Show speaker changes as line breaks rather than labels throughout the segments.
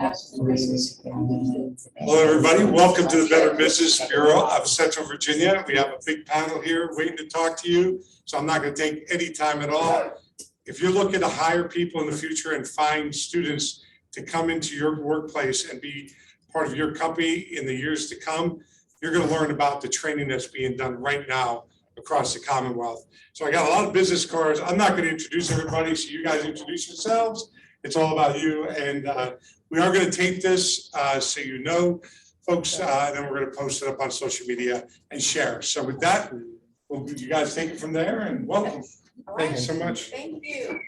Hello, everybody. Welcome to the Better Business Bureau of Central Virginia. We have a big panel here waiting to talk to you, so I'm not going to take any time at all. If you're looking to hire people in the future and find students to come into your workplace and be part of your company in the years to come, you're going to learn about the training that's being done right now across the Commonwealth. So I got a lot of business cards. I'm not going to introduce everybody, so you guys introduce yourselves. It's all about you, and we are going to tape this so you know, folks, and then we're going to post it up on social media and share. So with that, you guys take it from there, and welcome. Thank you so much.
Thank you.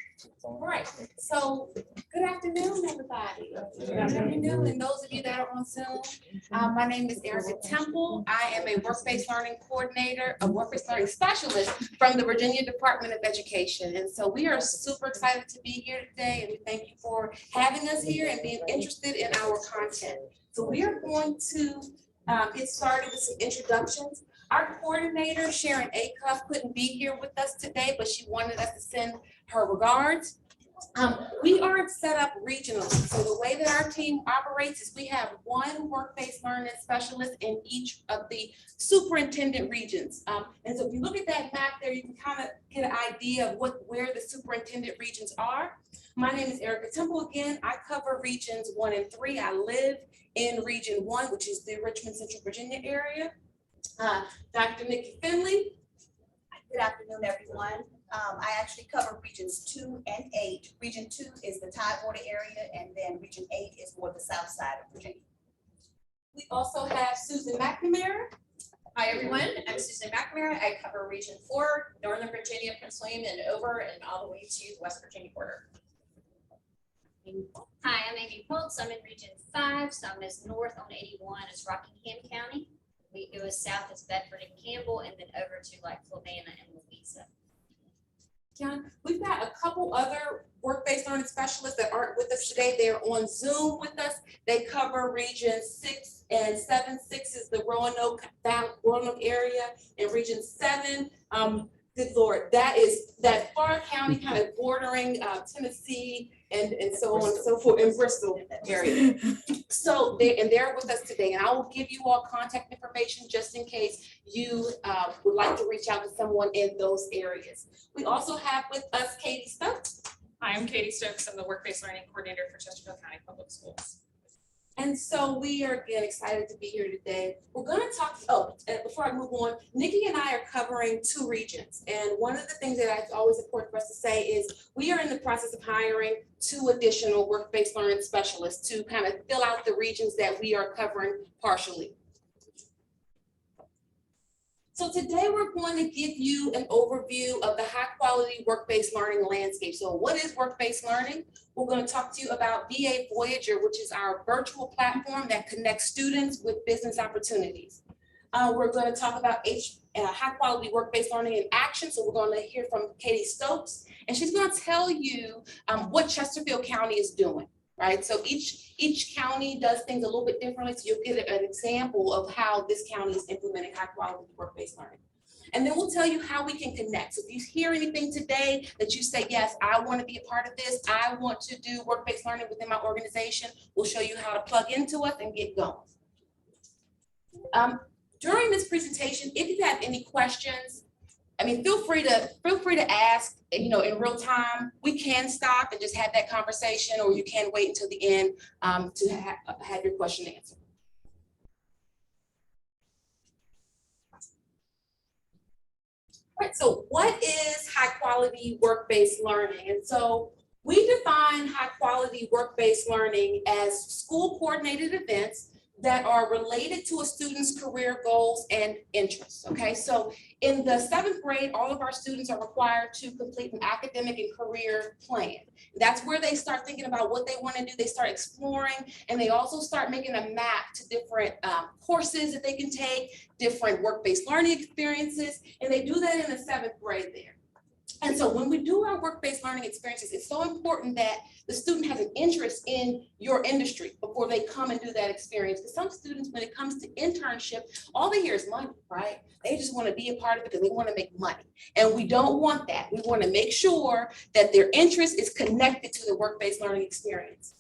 All right, so good afternoon, everybody. Good afternoon, and those of you that are on Zoom. My name is Erica Temple. I am a work-based learning coordinator, a work-based learning specialist from the Virginia Department of Education. And so we are super excited to be here today, and we thank you for having us here and being interested in our content. So we are going to get started with some introductions. Our coordinator, Sharon Acuff, couldn't be here with us today, but she wanted us to send her regards. We aren't set up regionally. So the way that our team operates is we have one work-based learning specialist in each of the superintendent regions. And so if you look at that map there, you can kind of get an idea of where the superintendent regions are. My name is Erica Temple again. I cover regions 1 and 3. I live in region 1, which is the Richmond, Central Virginia area. Dr. Nikki Finley.
Good afternoon, everyone. I actually cover regions 2 and 8. Region 2 is the Tidewater area, and then region 8 is more the south side of Virginia.
We also have Susan McNamara.
Hi, everyone. I'm Susan McNamara. I cover region 4, Northern Virginia, Prince William, and over and all the way to the West Virginia border.
Hi, I'm Amy Poltz. I'm in region 5, so I'm as north on 81 as Rockingham County. We go as south as Bedford and Campbell, and then over to like Flavanna and Louisa.
John, we've got a couple other work-based learning specialists that aren't with us today. They're on Zoom with us. They cover regions 6 and 7. 6 is the Roanoke area, and region 7, good Lord, that is that far county kind of bordering Tennessee and so on and so forth in Bristol area. So they're with us today, and I will give you all contact information just in case you would like to reach out to someone in those areas. We also have with us Katie Stokes.
Hi, I'm Katie Stokes. I'm the work-based learning coordinator for Chesterfield County Public Schools.
And so we are again excited to be here today. We're going to talk, before I move on, Nikki and I are covering 2 regions. And one of the things that it's always important for us to say is we are in the process of hiring 2 additional work-based learning specialists to kind of fill out the regions that we are covering partially. So today we're going to give you an overview of the high quality work-based learning landscape. So what is work-based learning? We're going to talk to you about VA Voyager, which is our virtual platform that connects students with business opportunities. We're going to talk about high quality work-based learning in action. So we're going to hear from Katie Stokes, and she's going to tell you what Chesterfield County is doing. Right, so each county does things a little bit differently, so you'll get an example of how this county is implementing high quality work-based learning. And then we'll tell you how we can connect. So if you hear anything today that you say, yes, I want to be a part of this, I want to do work-based learning within my organization, we'll show you how to plug into us and get going. During this presentation, if you have any questions, I mean, feel free to ask, in real time. We can stop and just have that conversation, or you can wait until the end to have your question answered. All right, so what is high quality work-based learning? And so we define high quality work-based learning as school coordinated events that are related to a student's career goals and interests, okay? So in the 7th grade, all of our students are required to complete an academic and career plan. That's where they start thinking about what they want to do. They start exploring, and they also start making a map to different courses that they can take, different work-based learning experiences, and they do that in the 7th grade there. And so when we do our work-based learning experiences, it's so important that the student has an interest in your industry before they come and do that experience. Because some students, when it comes to internship, all they hear is money, right? They just want to be a part of it because they want to make money. And we don't want that. We want to make sure that their interest is connected to the work-based learning experience.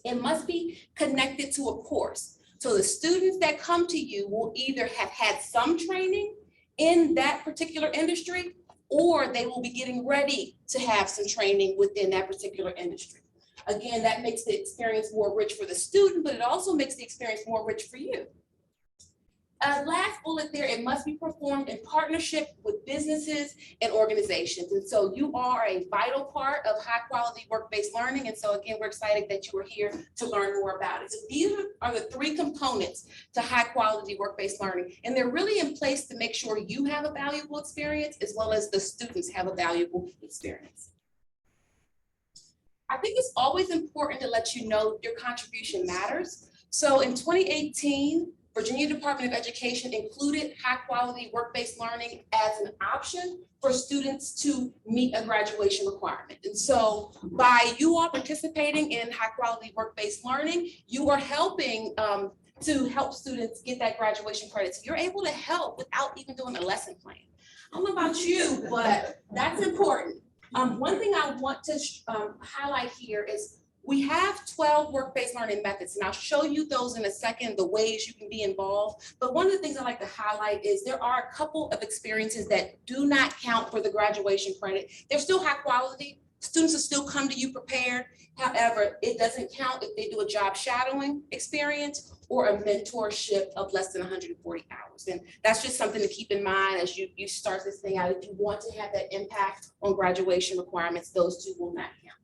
It must be connected to a course. So the students that come to you will either have had some training in that particular industry, or they will be getting ready to have some training within that particular industry. Again, that makes the experience more rich for the student, but it also makes the experience more rich for you. Last bullet there, it must be performed in partnership with businesses and organizations. And so you are a vital part of high quality work-based learning. And so again, we're excited that you are here to learn more about it. So these are the three components to high quality work-based learning. And they're really in place to make sure you have a valuable experience as well as the students have a valuable experience. I think it's always important to let you know your contribution matters. So in 2018, Virginia Department of Education included high quality work-based learning as an option for students to meet a graduation requirement. And so by you all participating in high quality work-based learning, you are helping to help students get that graduation credit. So you're able to help without even doing a lesson plan. I don't know about you, but that's important. One thing I want to highlight here is we have 12 work-based learning methods, and I'll show you those in a second, the ways you can be involved. But one of the things I like to highlight is there are a couple of experiences that do not count for the graduation credit. They're still high quality. Students will still come to you prepared. However, it doesn't count if they do a job shadowing experience or a mentorship of less than 140 hours. And that's just something to keep in mind as you start this thing out. If you want to have that impact on graduation requirements, those two will not count.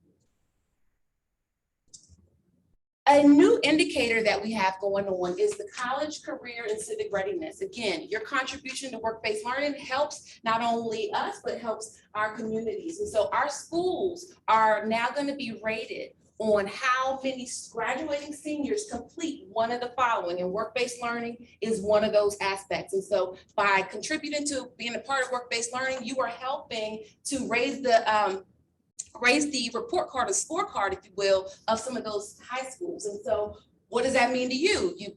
A new indicator that we have going on is the college career and civic readiness. Again, your contribution to work-based learning helps not only us, but helps our communities. And so our schools are now going to be rated on how many graduating seniors complete one of the following, and work-based learning is one of those aspects. And so by contributing to being a part of work-based learning, you are helping to raise the report card, a scorecard, if you will, of some of those high schools. And so what does that mean to you? You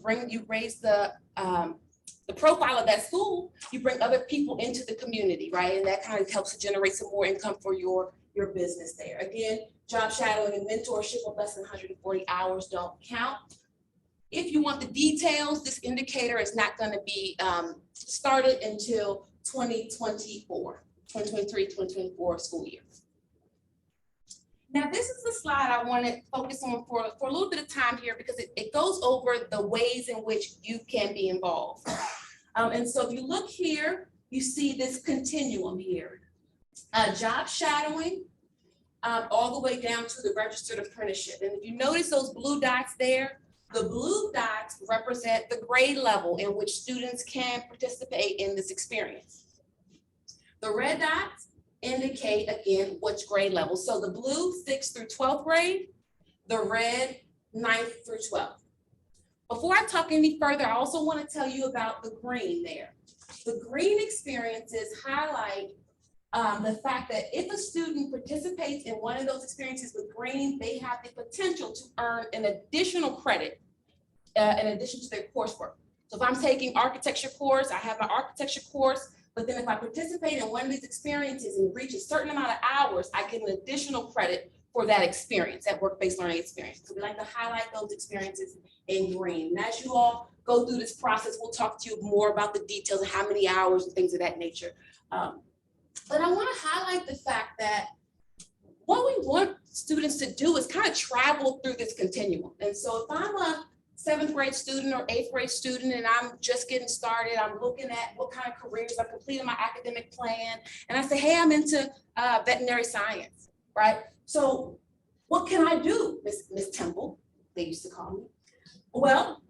raise the profile of that school, you bring other people into the community, right? And that kind of helps to generate some more income for your business there. Again, job shadowing and mentorship of less than 140 hours don't count. If you want the details, this indicator is not going to be started until 2023-2024 school year. Now, this is the slide I want to focus on for a little bit of time here because it goes over the ways in which you can be involved. And so if you look here, you see this continuum here. Job shadowing all the way down to the registered apprenticeship. And if you notice those blue dots there, the blue dots represent the grade level in which students can participate in this experience. The red dots indicate, again, which grade level. So the blue, 6th through 12th grade, the red, 9th through 12th. Before I talk any further, I also want to tell you about the green there. The green experiences highlight the fact that if a student participates in one of those experiences with green, they have the potential to earn an additional credit in addition to their coursework. So if I'm taking architecture course, I have an architecture course, but then if I participate in one of these experiences and reach a certain amount of hours, I get an additional credit for that experience, that work-based learning experience. So we like to highlight those experiences in green. And as you all go through this process, we'll talk to you more about the details of how many hours and things of that nature. But I want to highlight the fact that what we want students to do is kind of travel through this continuum. And so if I'm a 7th grade student or 8th grade student and I'm just getting started, I'm looking at what kind of careers I've completed my academic plan, and I say, hey, I'm into veterinary science, right? So what can I do, Miss Temple, they used to call me? Well,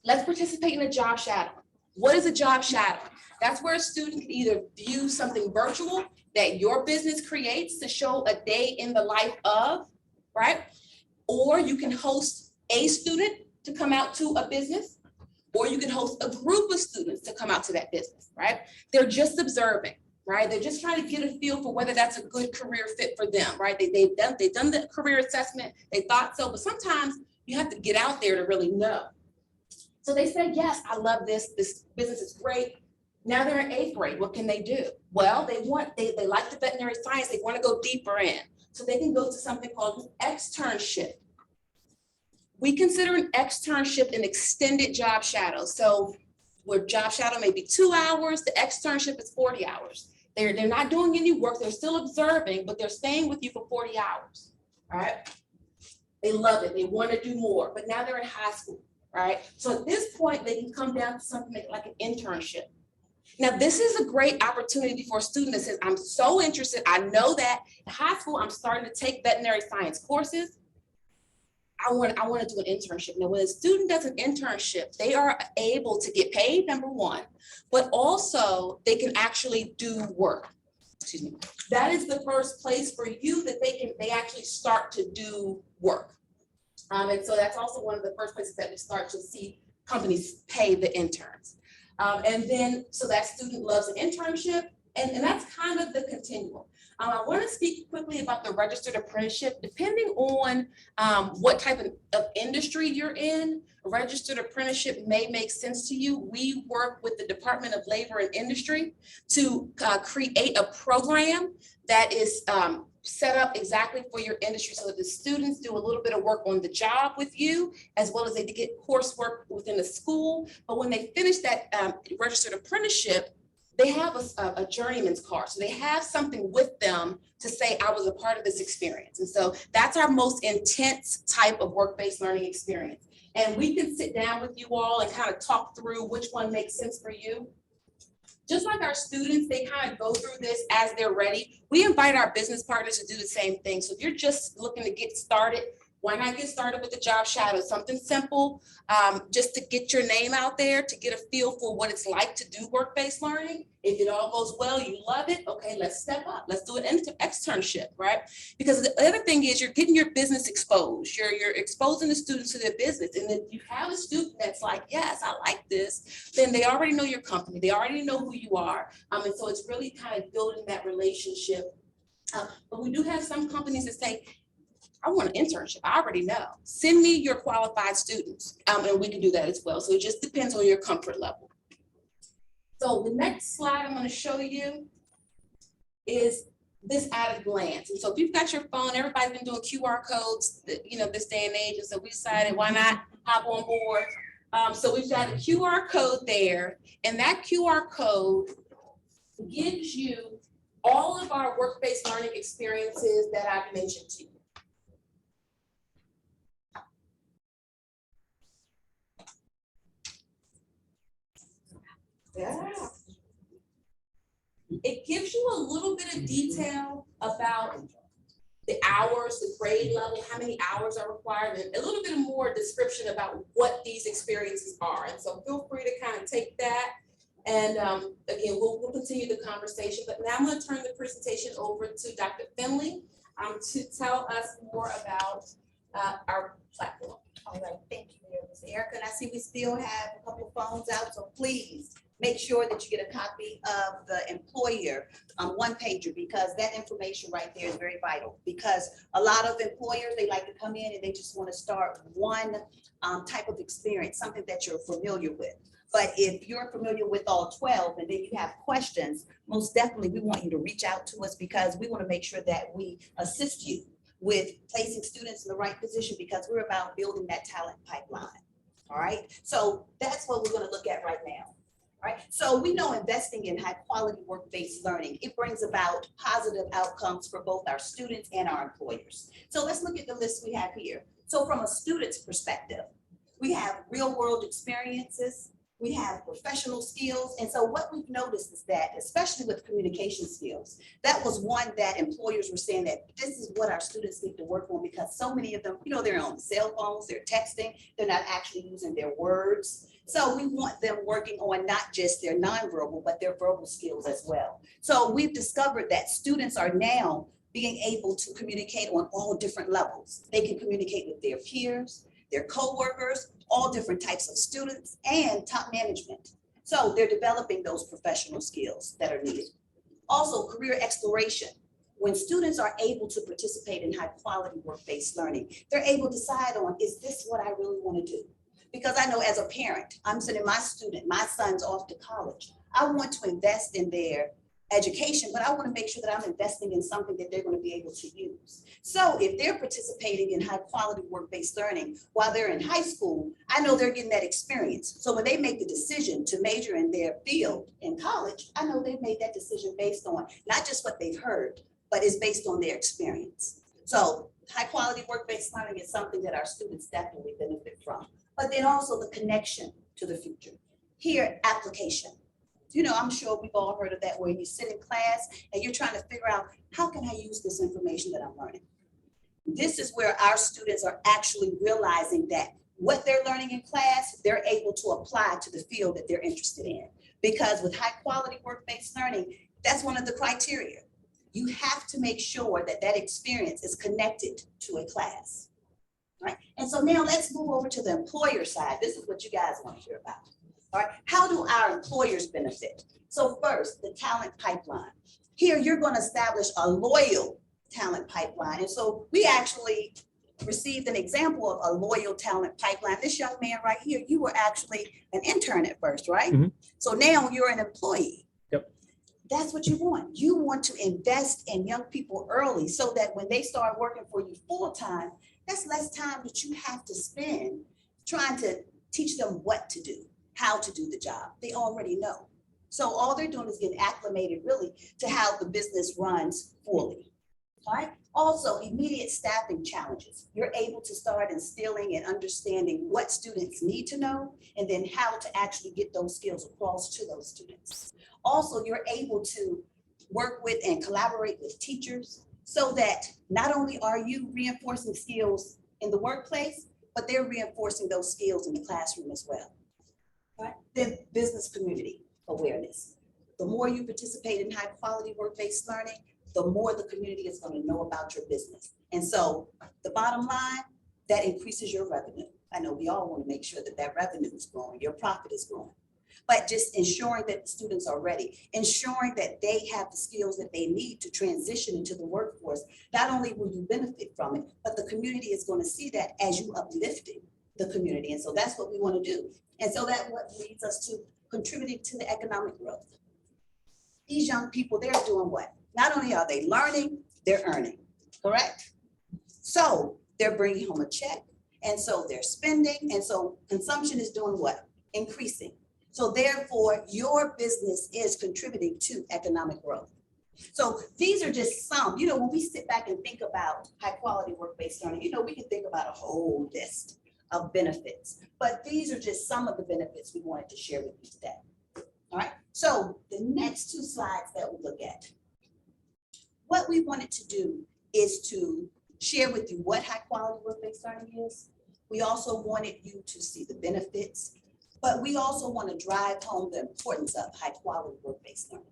let's participate in a job shadowing. What is a job shadowing? That's where a student can either view something virtual that your business creates to show a day in the life of, right? Or you can host a student to come out to a business, or you can host a group of students to come out to that business, right? They're just observing, right? They're just trying to get a feel for whether that's a good career fit for them, right? They've done the career assessment, they thought so, but sometimes you have to get out there to really know. So they said, yes, I love this business is great. Now they're in 8th grade, what can they do? Well, they like the veterinary science, they want to go deeper in. So they can go to something called an externship. We consider an externship an extended job shadow. So where job shadow may be 2 hours, the externship is 40 hours. They're not doing any work, they're still observing, but they're staying with you for 40 hours, right? They love it, they want to do more, but now they're in high school, right? So at this point, they can come down to something like an internship. Now, this is a great opportunity for a student that says, I'm so interested, I know that in high school, I'm starting to take veterinary science courses. I want to do an internship. Now, when a student does an internship, they are able to get paid, number one, but also they can actually do work. Excuse me. That is the first place for you that they actually start to do work. And so that's also one of the first places that we start to see companies pay the interns. And then, so that student loves an internship, and that's kind of the continuum. I want to speak quickly about the registered apprenticeship. Depending on what type of industry you're in, a registered apprenticeship may make sense to you. We work with the Department of Labor and Industry to create a program that is set up exactly for your industry, so that the students do a little bit of work on the job with you, as well as they get coursework within the school. But when they finish that registered apprenticeship, they have a journeyman's card. So they have something with them to say, I was a part of this experience. And so that's our most intense type of work-based learning experience. And we can sit down with you all and kind of talk through which one makes sense for you. Just like our students, they kind of go through this as they're ready. We invite our business partners to do the same thing. So if you're just looking to get started, why not get started with the job shadow? Something simple, just to get your name out there, to get a feel for what it's like to do work-based learning. If it all goes well, you love it, okay, let's step up. Let's do an externship, right? Because the other thing is you're getting your business exposed. You're exposing the students to their business. And if you have a student that's like, yes, I like this, then they already know your company. They already know who you are. And so it's really kind of building that relationship. But we do have some companies that say, I want an internship. I already know. Send me your qualified students, and we can do that as well. So it just depends on your comfort level. So the next slide I'm going to show you is this at a glance. And so if you've got your phone, everybody's been doing QR codes, this day and age, and so we decided why not hop on board. So we've got a QR code there, and that QR code gives you all of our work-based learning experiences that I've mentioned to you. Yeah. It gives you a little bit of detail about the hours, the grade level, how many hours are required, and a little bit more description about what these experiences are. And so feel free to kind of take that. And again, we'll continue the conversation, but now I'm going to turn the presentation over to Dr. Finley to tell us more about our platform.
All right, thank you, Ms. Erica. And I see we still have a couple of phones out, so please make sure that you get a copy of the employer one pager, because that information right there is very vital. Because a lot of employers, they like to come in and they just want to start one type of experience, something that you're familiar with. But if you're familiar with all 12 and then you have questions, most definitely we want you to reach out to us, because we want to make sure that we assist you with placing students in the right position, because we're about building that talent pipeline. All right, so that's what we're going to look at right now. All right, so we know investing in high quality work-based learning, it brings about positive outcomes for both our students and our employers. So let's look at the list we have here. So from a student's perspective, we have real world experiences, we have professional skills. And so what we've noticed is that, especially with communication skills, that was one that employers were saying that this is what our students need to work on, because so many of them, they're on cell phones, they're texting, they're not actually using their words. So we want them working on not just their nonverbal, but their verbal skills as well. So we've discovered that students are now being able to communicate on all different levels. They can communicate with their peers, their co-workers, all different types of students, and top management. So they're developing those professional skills that are needed. Also, career exploration. When students are able to participate in high quality work-based learning, they're able to decide on, is this what I really want to do? Because I know as a parent, I'm sending my son's off to college. I want to invest in their education, but I want to make sure that I'm investing in something that they're going to be able to use. So if they're participating in high quality work-based learning while they're in high school, I know they're getting that experience. So when they make the decision to major in their field in college, I know they've made that decision based on not just what they've heard, but it's based on their experience. So high quality work-based learning is something that our students definitely benefit from, but then also the connection to the future. Here, application. You know, I'm sure we've all heard of that, where you sit in class and you're trying to figure out, how can I use this information that I'm learning? This is where our students are actually realizing that what they're learning in class, they're able to apply to the field that they're interested in. Because with high quality work-based learning, that's one of the criteria. You have to make sure that that experience is connected to a class, right? And so now let's move over to the employer side. This is what you guys want to hear about. All right, how do our employers benefit? So first, the talent pipeline. Here, you're going to establish a loyal talent pipeline. And so we actually received an example of a loyal talent pipeline. This young man right here, you were actually an intern at first, right?
Mhm.
So now you're an employee.
Yep.
That's what you want. You want to invest in young people early so that when they start working for you full time, that's less time that you have to spend trying to teach them what to do, how to do the job. They already know. So all they're doing is getting acclimated really to how the business runs fully. All right. Also, immediate staffing challenges. You're able to start instilling and understanding what students need to know, and then how to actually get those skills across to those students. Also, you're able to work with and collaborate with teachers so that not only are you reinforcing skills in the workplace, but they're reinforcing those skills in the classroom as well. Right? Then business community awareness. The more you participate in high quality work-based learning, the more the community is going to know about your business. And so the bottom line, that increases your revenue. I know we all want to make sure that that revenue is growing, your profit is growing, but just ensuring that the students are ready, ensuring that they have the skills that they need to transition into the workforce. Not only will you benefit from it, but the community is going to see that as you uplifting the community. And so that's what we want to do. And so that what leads us to contributing to the economic growth. These young people, they're doing what? Not only are they learning, they're earning, correct? So they're bringing home a check, and so they're spending, and so consumption is doing what? Increasing. So therefore, your business is contributing to economic growth. So these are just some, you know, when we sit back and think about high quality work-based learning, you know, we can think about a whole list of benefits, but these are just some of the benefits we wanted to share with you today. All right, so the next two slides that we look at, what we wanted to do is to share with you what high quality work-based learning is. We also wanted you to see the benefits, but we also want to drive home the importance of high quality work-based learning.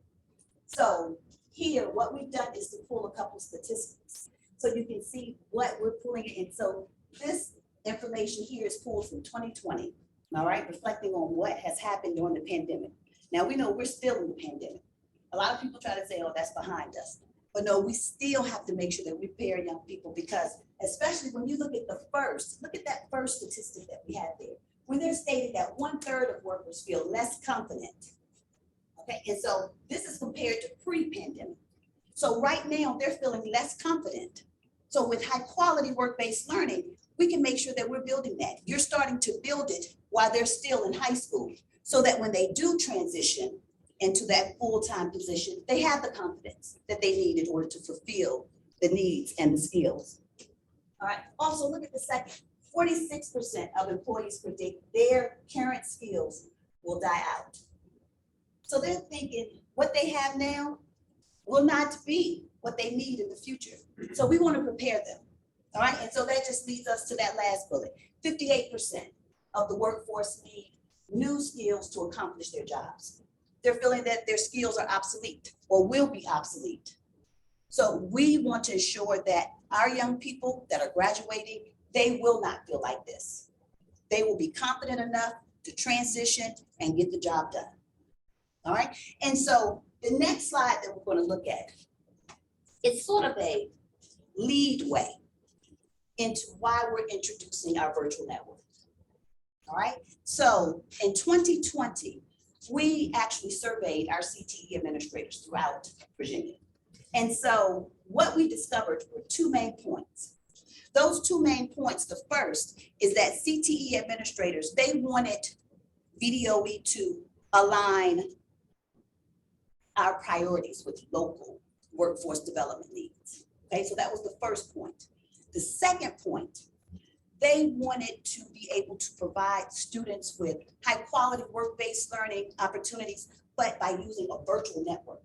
So here, what we've done is to pull a couple statistics so you can see what we're pulling in. So this information here is pulled from 2020, all right, reflecting on what has happened during the pandemic. Now we know we're still in the pandemic. A lot of people try to say, oh, that's behind us. But no, we still have to make sure that we prepare young people, because especially when you look at that first statistic that we had there, where they're stating that 1/3 of workers feel less confident. Okay, and so this is compared to pre-pandemic. So right now they're feeling less confident. So with high quality work-based learning, we can make sure that we're building that. You're starting to build it while they're still in high school, so that when they do transition into that full-time position, they have the confidence that they need in order to fulfill the needs and the skills. All right, also look at the second, 46% of employees predict their current skills will die out. So they're thinking what they have now will not be what they need in the future. So we want to prepare them. All right, and so that just leads us to that last bullet. 58% of the workforce need new skills to accomplish their jobs. They're feeling that their skills are obsolete or will be obsolete. So we want to ensure that our young people that are graduating, they will not feel like this. They will be confident enough to transition and get the job done. All right, and so the next slide that we're going to look at, it's sort of a lead way into why we're introducing our virtual network. All right, so in 2020, we actually surveyed our CTE administrators throughout Virginia. And so what we discovered were two main points. Those two main points, the first is that CTE administrators, they wanted VDOE to align our priorities with local workforce development needs. Okay, so that was the first point. The second point, they wanted to be able to provide students with high quality work-based learning opportunities, but by using a virtual network.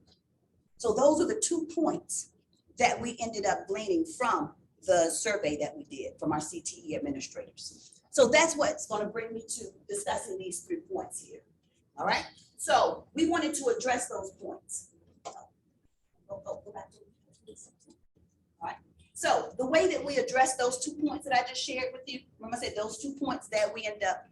So those are the 2 points that we ended up gleaning from the survey that we did from our CTE administrators. So that's what's going to bring me to discussing these 3 points here. All right. So we wanted to address those points. Go back to all right. So the way that we address those 2 points that I just shared with you, remember I said those 2 points that we end up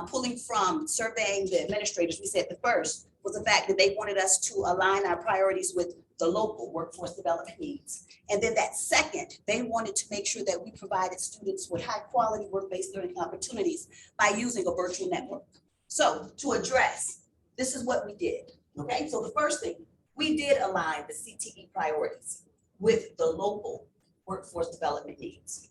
pulling from surveying the administrators, we said the first was the fact that they wanted us to align our priorities with the local workforce development needs. And then that second, they wanted to make sure that we provided students with high quality work-based learning opportunities by using a virtual network. So to address, this is what we did. Okay, so the first thing, we did align the CTE priorities with the local workforce development needs.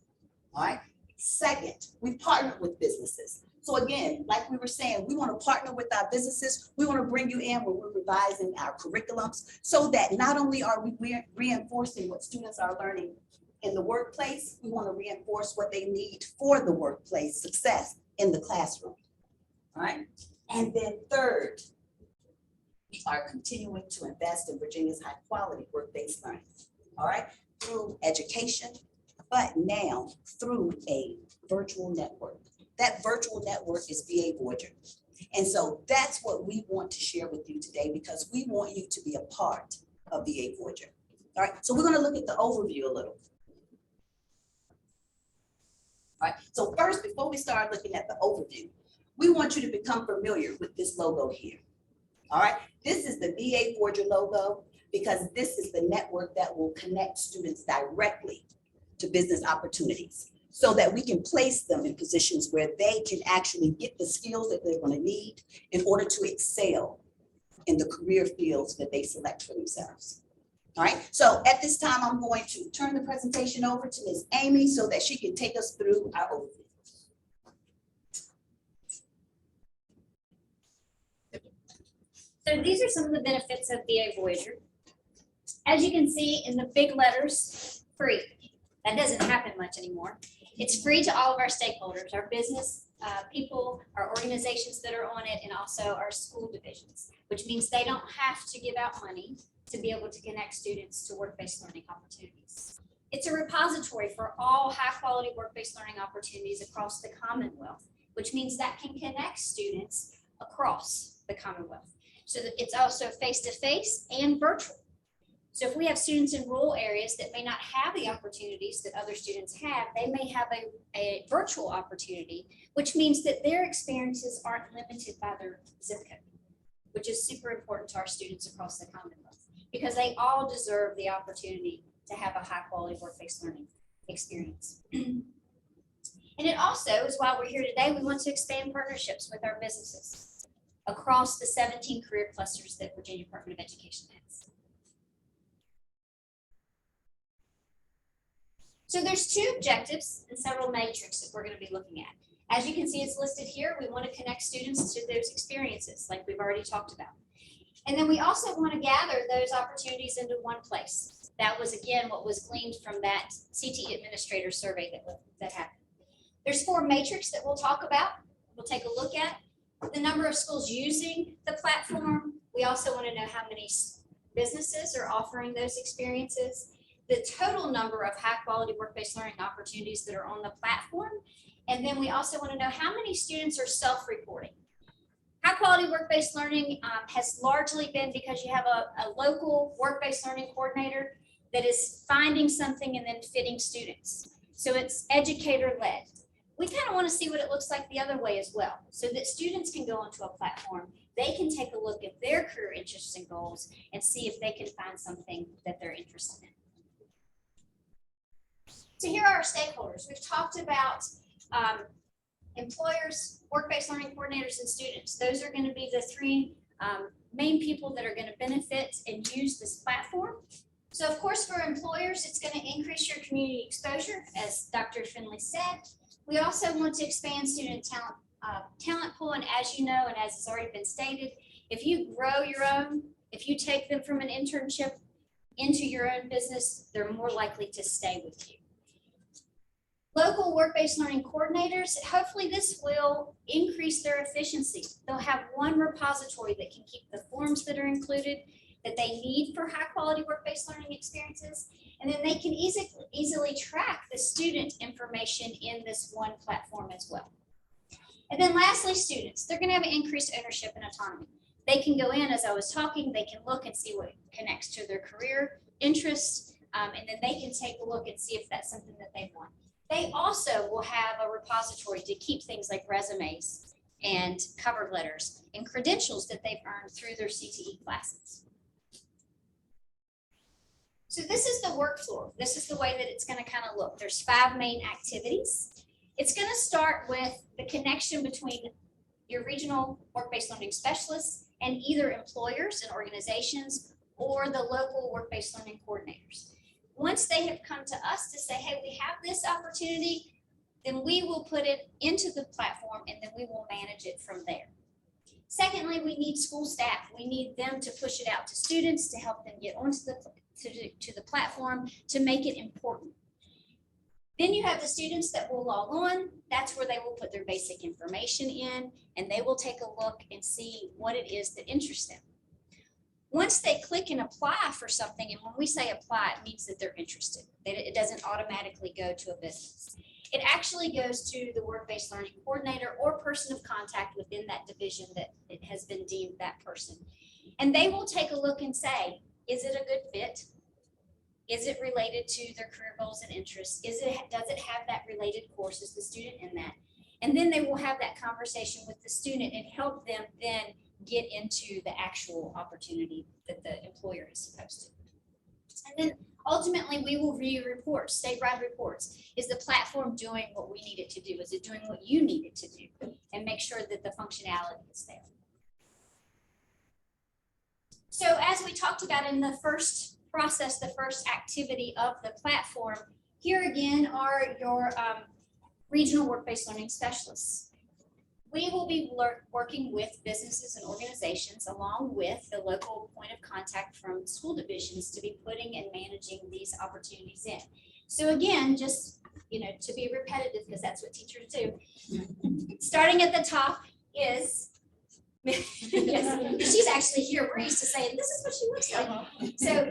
All right. Second, we partnered with businesses. So again, like we were saying, we want to partner with our businesses. We want to bring you in when we're revising our curriculums so that not only are we reinforcing what students are learning in the workplace, we want to reinforce what they need for the workplace success in the classroom. All right. And then third, we are continuing to invest in Virginia's high quality work-based learning. All right, through education, but now through a virtual network. That virtual network is VA Voyager. And so that's what we want to share with you today because we want you to be a part of VA Voyager. All right, so we're going to look at the overview a little. All right, so first, before we start looking at the overview, we want you to become familiar with this logo here. All right, this is the VA Voyager logo because this is the network that will connect students directly to business opportunities so that we can place them in positions where they can actually get the skills that they're going to need in order to excel in the career fields that they select for themselves. All right, so at this time, I'm going to turn the presentation over to Ms. Amy so that she can take us through our overview.
So these are some of the benefits of VA Voyager. As you can see in the big letters, free. That doesn't happen much anymore. It's free to all of our stakeholders, our business people, our organizations that are on it, and also our school divisions, which means they don't have to give out money to be able to connect students to work-based learning opportunities. It's a repository for all high-quality work-based learning opportunities across the Commonwealth, which means that can connect students across the Commonwealth. So that it's also face-to-face and virtual. So if we have students in rural areas that may not have the opportunities that other students have, they may have a virtual opportunity, which means that their experiences aren't limited by their zip code, which is super important to our students across the Commonwealth because they all deserve the opportunity to have a high quality work-based learning experience. And it also is why we're here today. We want to expand partnerships with our businesses across the 17 career clusters that Virginia Department of Education has. So there's 2 objectives and several matrix that we're going to be looking at. As you can see, it's listed here. We want to connect students to those experiences like we've already talked about. And then we also want to gather those opportunities into one place. That was, again, what was gleaned from that CTE administrator survey that happened. There's 4 matrix that we'll talk about. We'll take a look at the number of schools using the platform. We also want to know how many businesses are offering those experiences, the total number of high quality work-based learning opportunities that are on the platform. And then we also want to know how many students are self-reporting. High quality work-based learning has largely been because you have a local work-based learning coordinator that is finding something and then fitting students. So it's educator-led. We kind of want to see what it looks like the other way as well, so that students can go onto a platform, they can take a look at their career interests and goals and see if they can find something that they're interested in. So here are our stakeholders. We've talked about employers, work-based learning coordinators, and students. Those are going to be the 3 main people that are going to benefit and use this platform. So of course, for employers, it's going to increase your community exposure, as Dr. Finley said. We also want to expand student talent pool, and as you know, and as has already been stated, if you grow your own, if you take them from an internship into your own business, they're more likely to stay with you. Local work-based learning coordinators, hopefully this will increase their efficiency. They'll have one repository that can keep the forms that are included that they need for high-quality work-based learning experiences, and then they can easily track the student information in this one platform as well. And then lastly, students, they're going to have increased ownership and autonomy. They can go in, as I was talking, they can look and see what connects to their career interests, and then they can take a look and see if that's something that they want. They also will have a repository to keep things like resumes and cover letters and credentials that they've earned through their CTE classes. So this is the work floor. This is the way that it's going to kind of look. There's 5 main activities. It's going to start with the connection between your regional work-based learning specialists and either employers and organizations or the local work-based learning coordinators. Once they have come to us to say, hey, we have this opportunity, then we will put it into the platform and then we will manage it from there. Secondly, we need school staff. We need them to push it out to students to help them get onto the platform to make it important. Then you have the students that will log on. That's where they will put their basic information in and they will take a look and see what it is that interests them. Once they click and apply for something, and when we say apply, it means that they're interested. It doesn't automatically go to a business. It actually goes to the work-based learning coordinator or person of contact within that division that it has been deemed that person. And they will take a look and say, is it a good fit? Is it related to their career goals and interests? Does it have that related course? Is the student in that? And then they will have that conversation with the student and help them then get into the actual opportunity that the employer is supposed to. And then ultimately we will review reports, statewide reports. Is the platform doing what we need it to do? Is it doing what you need it to do? And make sure that the functionality is there. So as we talked about in the first process, the first activity of the platform, here again are your regional work-based learning specialists. We will be working with businesses and organizations along with the local point of contact from school divisions to be putting and managing these opportunities in. So again, just to be repetitive, because that's what teachers do. Starting at the top is, yes, she's actually here. We're used to saying, this is what she looks like. So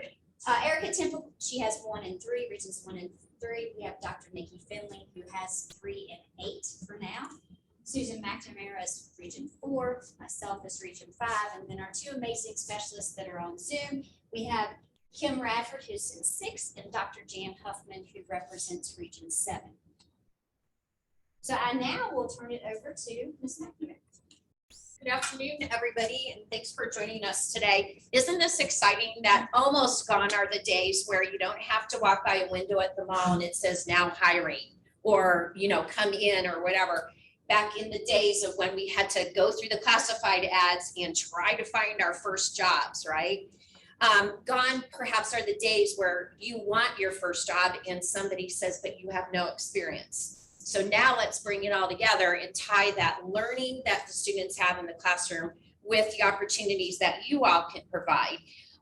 Erica Temple, she has 1 and 3, regions 1 and 3. We have Dr. Nikki Finley, who has 3 and 8 for now. Susan McNamara is region 4, myself is region 5, and then our 2 amazing specialists that are on Zoom. We have Kim Radford, who's in 6, and Dr. Jan Huffman, who represents region 7. So I now will turn it over to Ms. McNamara.
Good afternoon, everybody, and thanks for joining us today. Isn't this exciting that almost gone are the days where you don't have to walk by a window at the mall and it says now hiring or, come in or whatever. Back in the days of when we had to go through the classified ads and try to find our first jobs, right? Gone perhaps are the days where you want your first job and somebody says, but you have no experience. So now let's bring it all together and tie that learning that the students have in the classroom with the opportunities that you all can provide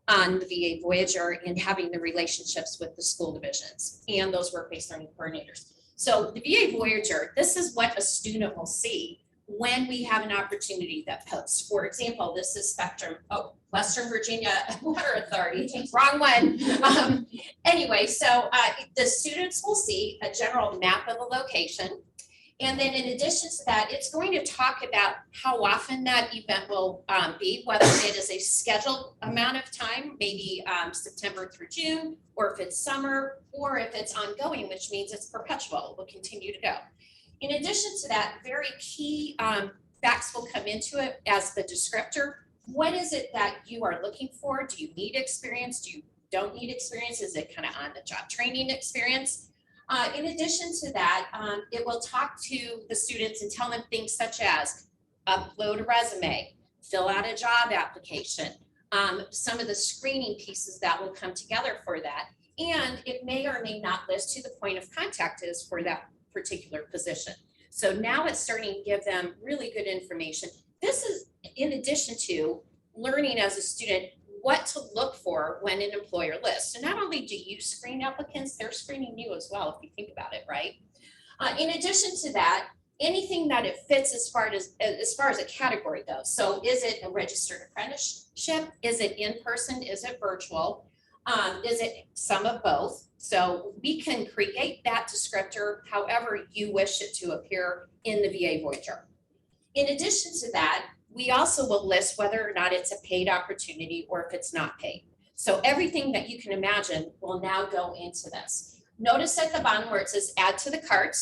on the VA Voyager and having the relationships with the school divisions and those work-based learning coordinators. So the VA Voyager, this is what a student will see when we have an opportunity that posts. For example, this is Spectrum, Western Virginia Water Authority, wrong one. Anyway, so the students will see a general map of the location. And then in addition to that, it's going to talk about how often that event will be, whether it is a scheduled amount of time, maybe September through June, or if it's summer, or if it's ongoing, which means it's perpetual, it will continue to go. In addition to that, very key facts will come into it as the descriptor. What is it that you are looking for? Do you need experience? Do you don't need experience? Is it kind of on the job training experience? In addition to that, it will talk to the students and tell them things such as upload a resume, fill out a job application, some of the screening pieces that will come together for that. And it may or may not list who the point of contact is for that particular position. So now it's starting to give them really good information. This is in addition to learning as a student what to look for when an employer lists. So not only do you screen applicants, they're screening you as well, if you think about it, right? In addition to that, anything that it fits as far as a category goes. So is it a registered apprenticeship? Is it in person? Is it virtual? Is it some of both? So we can create that descriptor however you wish it to appear in the VA Voyager. In addition to that, we also will list whether or not it's a paid opportunity or if it's not paid. So everything that you can imagine will now go into this. Notice at the bottom where it says add to the cart,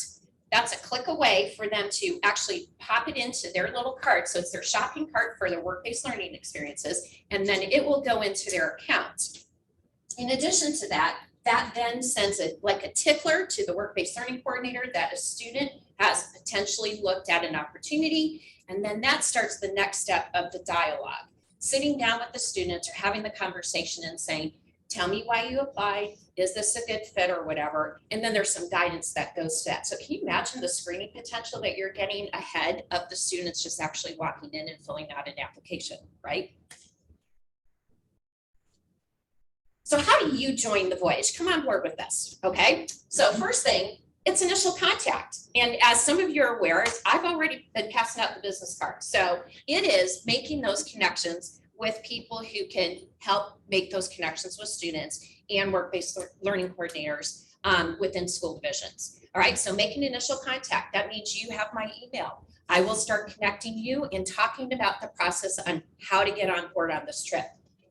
that's a click away for them to actually pop it into their little cart. So it's their shopping cart for their work-based learning experiences, and then it will go into their account. In addition to that, that then sends it like a tickler to the work-based learning coordinator that a student has potentially looked at an opportunity. And then that starts the next step of the dialogue, sitting down with the students or having the conversation and saying, tell me why you applied. Is this a good fit or whatever? And then there's some guidance that goes to that. So can you imagine the screening potential that you're getting ahead of the students just actually walking in and filling out an application, right? So how do you join the voyage? Come on board with this, okay? So first thing, it's initial contact. And as some of you are aware, I've already been passing out the business card. So it is making those connections with people who can help make those connections with students and work-based learning coordinators within school divisions. All right, so making initial contact, that means you have my email. I will start connecting you and talking about the process on how to get on board on this trip.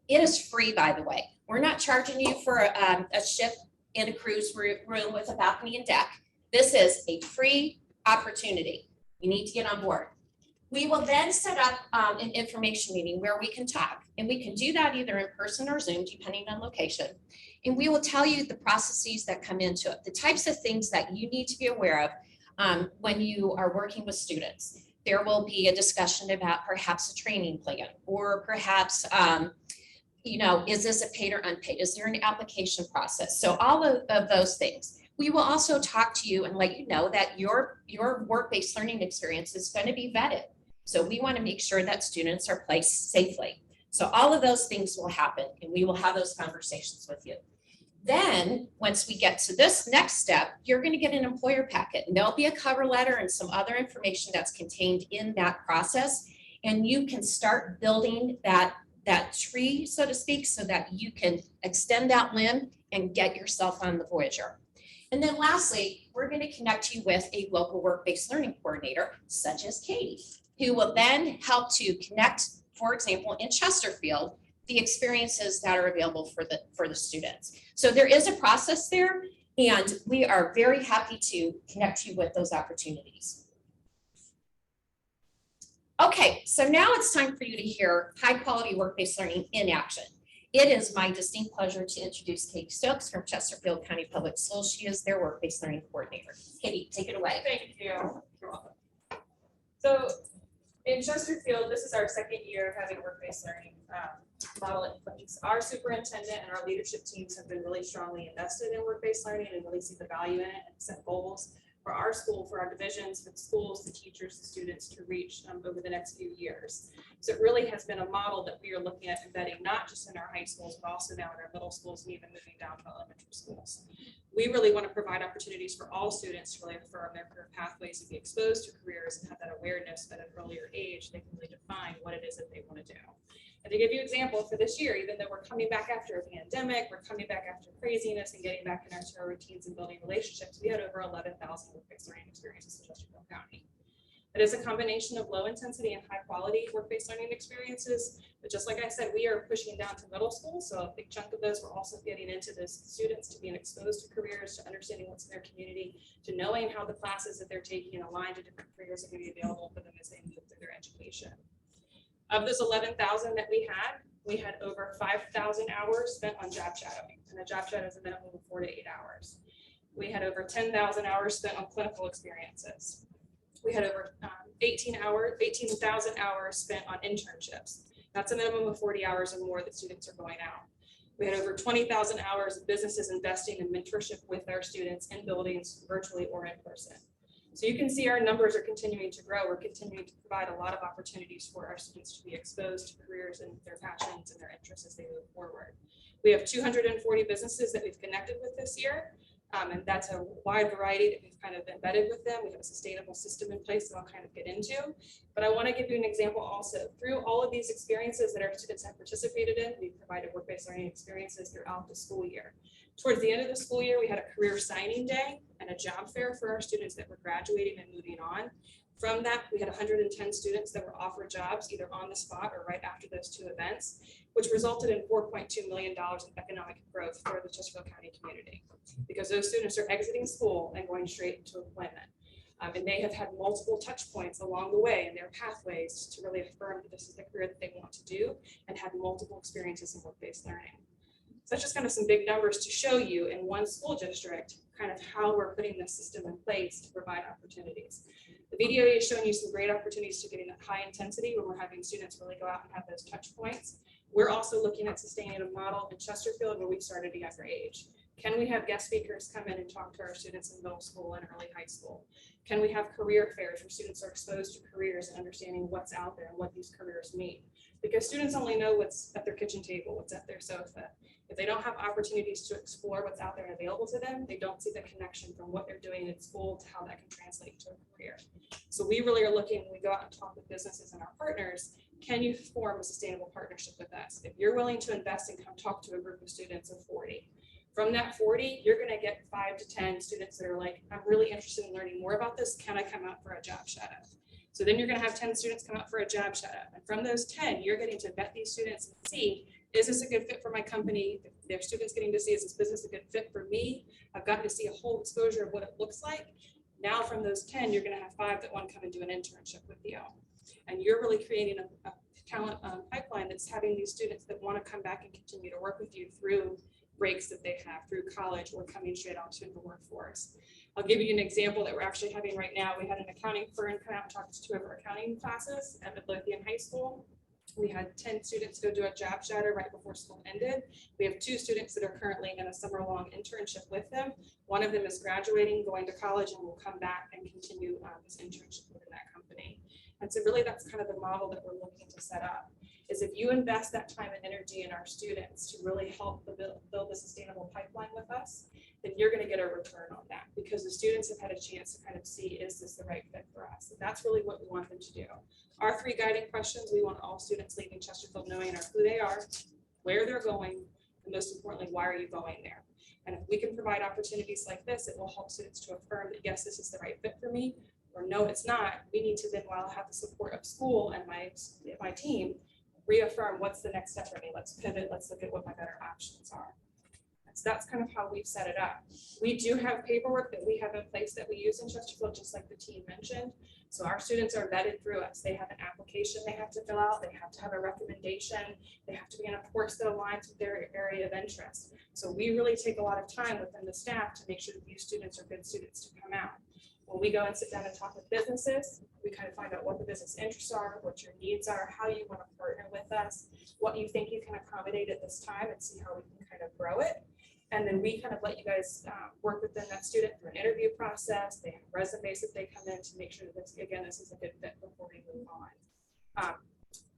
It is free, by the way. We're not charging you for a ship in a cruise room with a balcony and deck. This is a free opportunity. You need to get on board. We will then set up an information meeting where we can talk, and we can do that either in person or Zoom, depending on location. And we will tell you the processes that come into it, the types of things that you need to be aware of when you are working with students. There will be a discussion about perhaps a training plan, or perhaps is this a paid or unpaid? Is there an application process? So all of those things. We will also talk to you and let you know that your work-based learning experience is going to be vetted. So we want to make sure that students are placed safely. So all of those things will happen, and we will have those conversations with you. Then once we get to this next step, you're going to get an employer packet, and there'll be a cover letter and some other information that's contained in that process. And you can start building that tree, so to speak, so that you can extend that limb and get yourself on the Voyager. And then lastly, we're going to connect you with a local work-based learning coordinator, such as Katie, who will then help to connect, for example, in Chesterfield, the experiences that are available for the students. So there is a process there, and we are very happy to connect you with those opportunities. Okay, so now it's time for you to hear high-quality work-based learning in action. It is my distinct pleasure to introduce Katie Stokes from Chesterfield County Public Schools. She is their work-based learning coordinator. Katie, take it away.
Thank you. You're welcome. So in Chesterfield, this is our second year of having a work-based learning model in place. Our superintendent and our leadership teams have been really strongly invested in work-based learning and really see the value in it and set goals for our school, for our divisions, for the schools, the teachers, the students to reach over the next few years. So it really has been a model that we are looking at embedding not just in our high schools, but also now in our middle schools and even moving down to elementary schools. We really want to provide opportunities for all students to really affirm their career pathways and be exposed to careers and have that awareness at an earlier age. They can really define what it is that they want to do. And to give you an example, for this year, even though we're coming back after a pandemic, we're coming back after craziness and getting back into our routines and building relationships, we had over 11,000 work-based learning experiences in Chesterfield County. It is a combination of low intensity and high quality work-based learning experiences. But just like I said, we are pushing down to middle school. So a big chunk of those, we're also getting into those students to being exposed to careers, to understanding what's in their community, to knowing how the classes that they're taking align to different careers that may be available for them as they move through their education. Of those 11,000 that we had over 5,000 hours spent on job shadowing. And a job shadow is a minimum of 4 to 8 hours. We had over 10,000 hours spent on clinical experiences. We had over 18,000 hours spent on internships. That's a minimum of 40 hours or more that students are going out. We had over 20,000 hours of businesses investing in mentorship with our students in buildings, virtually or in person. So you can see our numbers are continuing to grow. We're continuing to provide a lot of opportunities for our students to be exposed to careers and their passions and their interests as they move forward. We have 240 businesses that we've connected with this year. And that's a wide variety that we've kind of embedded with them. We have a sustainable system in place that I'll kind of get into. But I want to give you an example also. Through all of these experiences that our students have participated in, we've provided work-based learning experiences throughout the school year. Towards the end of the school year, we had a career signing day and a job fair for our students that were graduating and moving on. From that, we had 110 students that were offered jobs either on the spot or right after those two events, which resulted in $4.2 million in economic growth for the Chesterfield County community, because those students are exiting school and going straight into employment. And they have had multiple touch points along the way in their pathways to really affirm that this is the career that they want to do and had multiple experiences in work-based learning. So that's just kind of some big numbers to show you in one school district, kind of how we're putting this system in place to provide opportunities. The VDOE is showing you some great opportunities to getting that high intensity when we're having students really go out and have those touch points. We're also looking at sustaining a model in Chesterfield where we started at a younger age. Can we have guest speakers come in and talk to our students in middle school and early high school? Can we have career fairs where students are exposed to careers and understanding what's out there and what these careers mean? Because students only know what's at their kitchen table, what's at their sofa. If they don't have opportunities to explore what's out there and available to them, they don't see the connection from what they're doing in school to how that can translate to a career. So we really are looking, when we go out and talk with businesses and our partners, can you form a sustainable partnership with us? If you're willing to invest and come talk to a group of students of 40, from that 40, you're gonna get 5 to 10 students that are like, I'm really interested in learning more about this. Can I come out for a job shadow? So then you're gonna have 10 students come out for a job shadow. And from those 10, you're getting to vet these students and see, is this a good fit for my company? Their students getting to see, is this business a good fit for me? I've gotten to see a whole exposure of what it looks like. Now from those 10, you're gonna have 5 that want to come and do an internship with you. And you're really creating a talent pipeline that's having these students that wanna come back and continue to work with you through breaks that they have through college or coming straight out to the workforce. I'll give you an example that we're actually having right now. We had an accounting firm come out and talk to 2 of our accounting classes at Midlothian High School. We had 10 students go do a job shadow right before school ended. We have 2 students that are currently in a summer-long internship with them. One of them is graduating, going to college, and will come back and continue this internship within that company. And so really that's kind of the model that we're looking to set up, is if you invest that time and energy in our students to really help build a sustainable pipeline with us, then you're going to get a return on that, because the students have had a chance to kind of see, is this the right fit for us? And that's really what we want them to do. Our 3 guiding questions, we want all students leaving Chesterfield knowing are who they are, where they're going, and most importantly, why are you going there? And if we can provide opportunities like this, it will help students to affirm that, yes, this is the right fit for me, or no, it's not. We need to then, while I have the support of school and my team, reaffirm what's the next step for me. Let's pivot. Let's look at what my better options are. And so that's kind of how we've set it up. We do have paperwork that we have in place that we use in Chesterfield, just like the team mentioned. So our students are vetted through us. They have an application they have to fill out. They have to have a recommendation. They have to be in a course that aligns with their area of interest. So we really take a lot of time within the staff to make sure that these students are good students to come out. When we go and sit down and talk with businesses, we kind of find out what the business interests are, what your needs are, how you want to partner with us, what you think you can accommodate at this time, and see how we can kind of grow it. And then we kind of let you guys work within that student through an interview process. They have resumes that they come in to make sure that this, again, this is a good fit before we move on.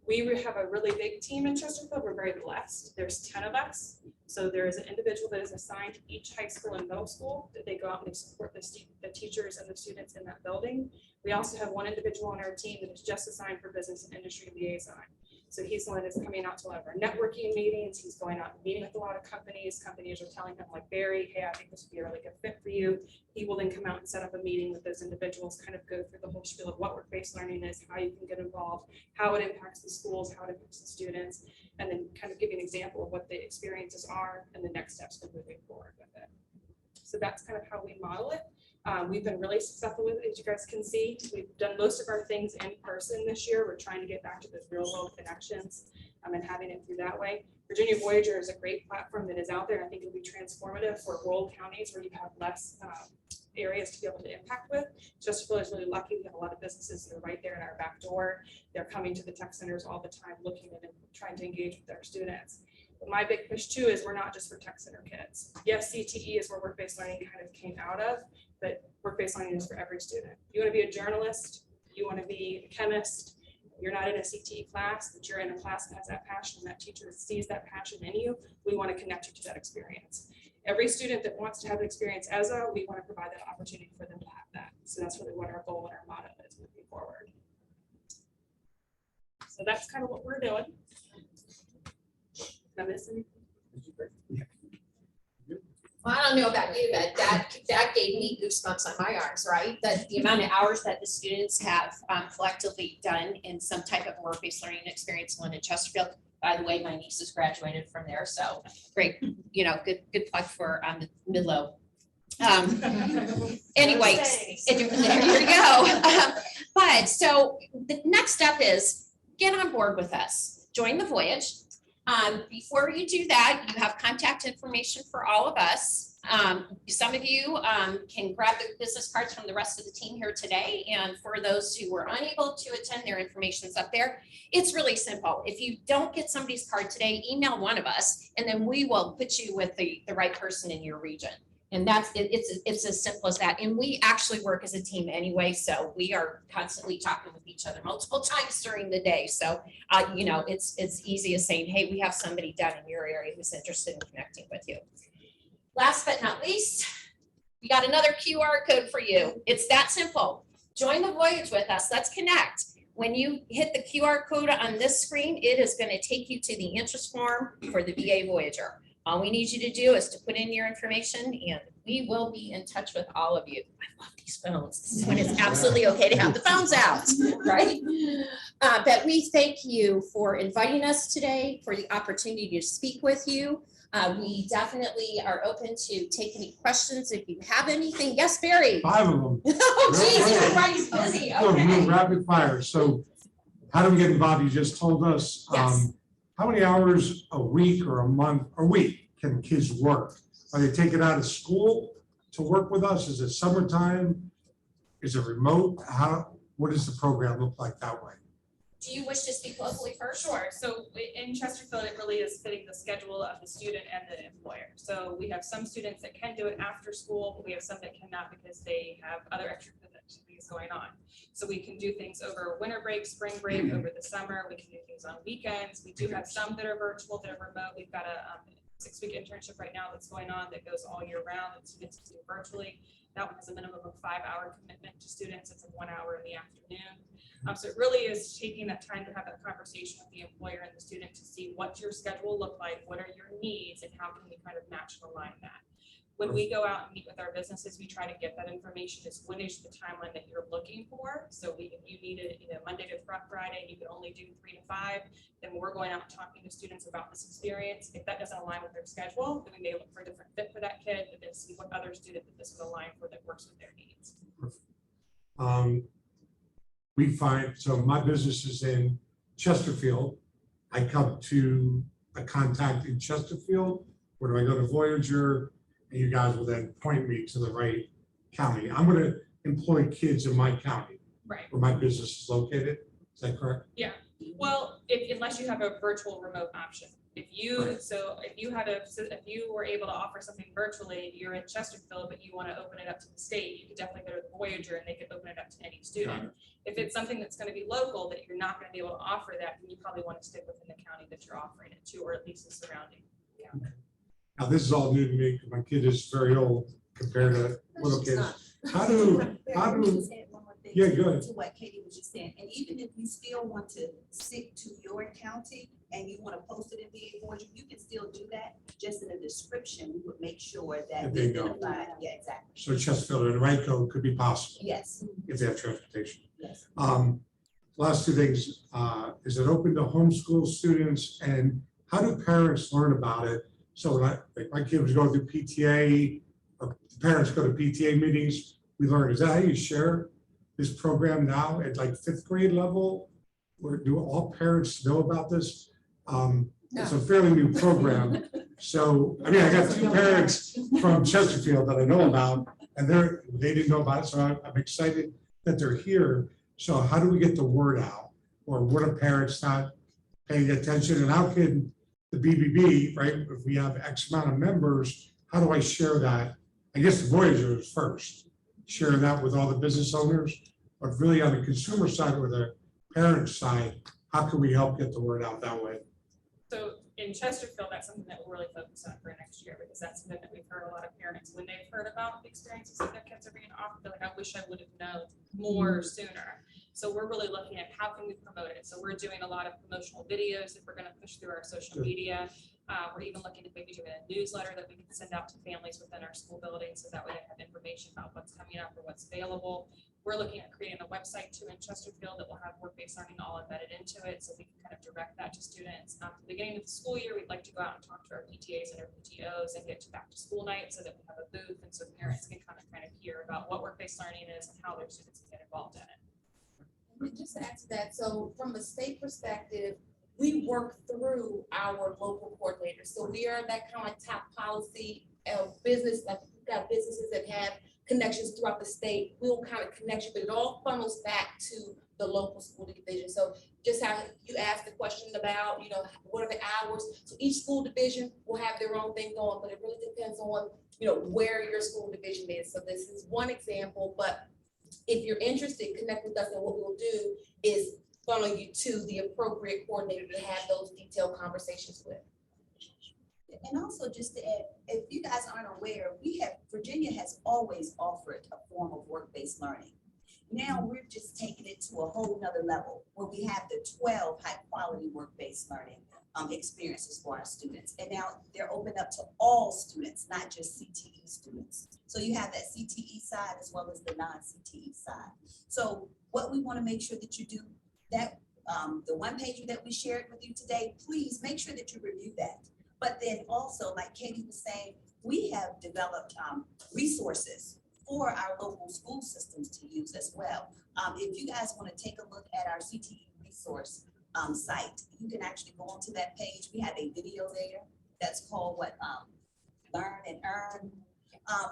We have a really big team in Chesterfield. We're very blessed. There's 10 of us. So there is an individual that is assigned to each high school and middle school that they go out and they support the teachers and the students in that building. We also have 1 individual on our team that is just assigned for business and industry liaison. So he's the one that's coming out to a lot of our networking meetings. He's going out and meeting with a lot of companies. Companies are telling him, like, Barry, hey, I think this would be a really good fit for you. He will then come out and set up a meeting with those individuals, kind of go through the whole spiel of what work-based learning is, how you can get involved, how it impacts the schools, how it impacts the students, and then kind of give you an example of what the experiences are and the next steps for moving forward with it. So that's kind of how we model it. We've been really successful with it, as you guys can see. We've done most of our things in person this year. We're trying to get back to those real world connections and having it through that way. Virginia Voyager is a great platform that is out there. And I think it'll be transformative for rural counties where you have less areas to be able to impact with. Chesterfield is really lucky. We have a lot of businesses that are right there in our back door. They're coming to the tech centers all the time, looking at and trying to engage with their students. But my big push too is we're not just for tech center kids. Yes, CTE is where work-based learning kind of came out of, but work-based learning is for every student. You want to be a journalist, you want to be a chemist, you're not in a CTE class, but you're in a class that has that passion, and that teacher sees that passion in you, we want to connect you to that experience. Every student that wants to have an experience as we want to provide that opportunity for them to have that. So that's really what our goal and our motto is moving forward. So that's kind of what we're doing. Did I miss anything?
Well, I don't know about you, but that gave me goosebumps on my arms, right? That the amount of hours that the students have collectively done in some type of work-based learning experience, one in Chesterfield. By the way, my niece has graduated from there, so great, good plug for Midlow. Anyway, there you go. But so the next step is get on board with us, join the voyage. Before you do that, you have contact information for all of us. Some of you can grab the business cards from the rest of the team here today. And for those who were unable to attend, their information is up there. It's really simple. If you don't get somebody's card today, email one of us, and then we will put you with the right person in your region. And that's it. It's as simple as that. And we actually work as a team anyway. So we are constantly talking with each other multiple times during the day. So, it's easy as saying, hey, we have somebody down in your area who's interested in connecting with you. Last but not least, we got another QR code for you. It's that simple. Join the voyage with us. Let's connect. When you hit the QR code on this screen, it is going to take you to the interest form for the VA Voyager. All we need you to do is to put in your information and we will be in touch with all of you. I love these phones. This is when it's absolutely okay to have the phones out, right? But we thank you for inviting us today, for the opportunity to speak with you. We definitely are open to take any questions if you have anything. Yes, Barry?
5 of them.
Oh, geez, everybody's busy.
So we'll
Okay.
rapid fire. So how do we get involved? You just told us.
Yes.
How many hours a week or a month or week can kids work? Are they taken out of school to work with us? Is it summertime? Is it remote? What does the program look like that way?
Do you wish to speak locally first?
Sure. So in Chesterfield, it really is fitting the schedule of the student and the employer. So we have some students that can do it after school, but we have some that cannot because they have other extracurricular activities going on. So we can do things over winter break, spring break, over the summer. We can do things on weekends. We do have some that are virtual, that are remote. We've got a 6-week internship right now that's going on that goes all year round that students do virtually. That one has a minimum of 5-hour commitment to students. It's a 1 hour in the afternoon. So it really is taking that time to have that conversation with the employer and the student to see what your schedule look like, what are your needs, and how can we kind of match and align that. When we go out and meet with our businesses, we try to get that information as when is the timeline that you're looking for. So if you needed, Monday to Friday, and you can only do 3 to 5, then we're going out and talking to students about this experience. If that doesn't align with their schedule, then we may look for a different fit for that kid, and then see what other student that this would align for that works with their needs.
We find, so my business is in Chesterfield. I come to a contact in Chesterfield, or do I go to Voyager? And you guys will then point me to the right county. I'm going to employ kids in my county,
Right.
where my business is located. Is that correct?
Yeah. Well, unless you have a virtual remote option. If you were able to offer something virtually, you're in Chesterfield, but you want to open it up to the state, you could definitely go to the Voyager and they could open it up to any student. If it's something that's going to be local that you're not going to be able to offer that, then you probably want to stick within the county that you're offering it to, or at least the surrounding county.
Now, this is all new to me because my kid is very old compared to little kids. How do, yeah, go ahead.
To what Katie was just saying, and even if you still want to stick to your county and you want to post it in VA Voyager, you can still do that. Just in the description, we would make sure that we identify. Yeah, exactly.
So Chesterfield and Ranco could be possible
Yes.
if they have transportation.
Yes.
Last 2 things, is it open to homeschool students, and how do parents learn about it? So when my kid was going through PTA, or parents go to PTA meetings, we learn, is that how you share this program now at like 5th grade level? Or do all parents know about this? It's a fairly new program. So, I mean, I got two parents from Chesterfield that I know about, and they didn't know about it, so I'm excited that they're here. So how do we get the word out? Or what are parents not paying attention? And how can the BBB, right, if we have X amount of members, how do I share that? I guess the Voyager is first, share that with all the business owners, but really on the consumer side or the parent side, how can we help get the word out that way?
So in Chesterfield, that's something that we're really focused on for next year, because that's something that we've heard a lot of parents, when they've heard about the experiences that their kids are being offered, they're like, I wish I would have known more sooner. So we're really looking at how can we promote it. So we're doing a lot of promotional videos that we're going to push through our social media. We're even looking at maybe doing a newsletter that we can send out to families within our school building, so that way they have information about what's coming up or what's available. We're looking at creating a website too in Chesterfield that will have work-based learning all embedded into it, so we can kind of direct that to students. At the beginning of the school year, we'd like to go out and talk to our PTAs and our PTOs and get to back to school night, so that we have a booth, and so parents can kind of hear about what work-based learning is and how their students can get involved in it.
And just to add to that, so from a state perspective, we work through our local coordinators. So we are that kind of top policy of business, like we've got businesses that have connections throughout the state. We'll kind of connect you, but it all funnels back to the local school division. So just how you asked the question about, what are the hours? So each school division will have their own thing going, but it really depends on, where your school division is. So this is one example, but if you're interested, connect with us, and what we'll do is funnel you to the appropriate coordinator to have those detailed conversations with.
And also, just to add, if you guys aren't aware, Virginia has always offered a form of work-based learning. Now we're just taking it to a whole nother level where we have the 12 high-quality work-based learning experiences for our students. And now they're open up to all students, not just CTE students. So you have that CTE side as well as the non-CTE side. So what we want to make sure that you do, that the one pager that we shared with you today, please make sure that you review that. But then also, like Katie was saying, we have developed resources for our local school systems to use as well. If you guys want to take a look at our CTE resource site, you can actually go onto that page. We have a video there that's called Learn and Earn.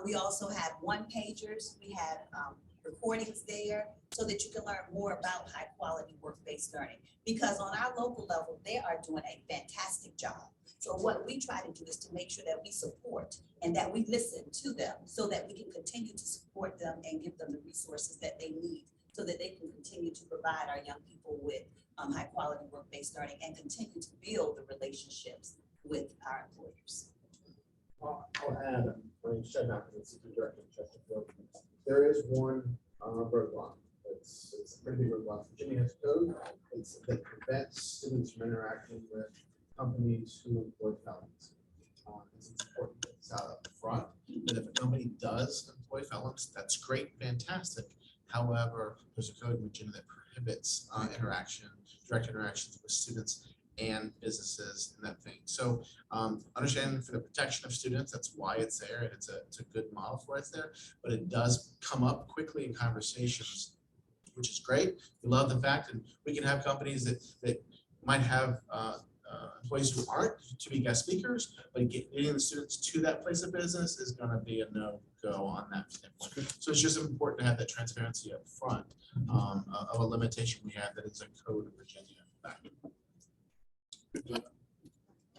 We also have one-pagers. We have recordings there so that you can learn more about high-quality work-based learning. Because on our local level, they are doing a fantastic job. So what we try to do is to make sure that we support and that we listen to them so that we can continue to support them and give them the resources that they need so that they can continue to provide our young people with high quality work-based learning and continue to build the relationships with our employers.
I'll add, my name's Chad Malcolm, the Senior Director of Chesterfield. There is one roadblock. It's a pretty big roadblock. Virginia has code. That prevents students from interacting with companies who employ felons. It's important that it's out up front that if a company does employ felons, that's great, fantastic. However, there's a code in Virginia that prohibits direct interactions with students and businesses and that thing. So understand for the protection of students, that's why it's there, and it's a good model for it's there, but it does come up quickly in conversations, which is great. We love the fact, and we can have companies that might have employees who aren't to be guest speakers, but getting the students to that place of business is going to be a no-go on that standpoint. So it's just important to have that transparency up front of a limitation we have that is a code of Virginia.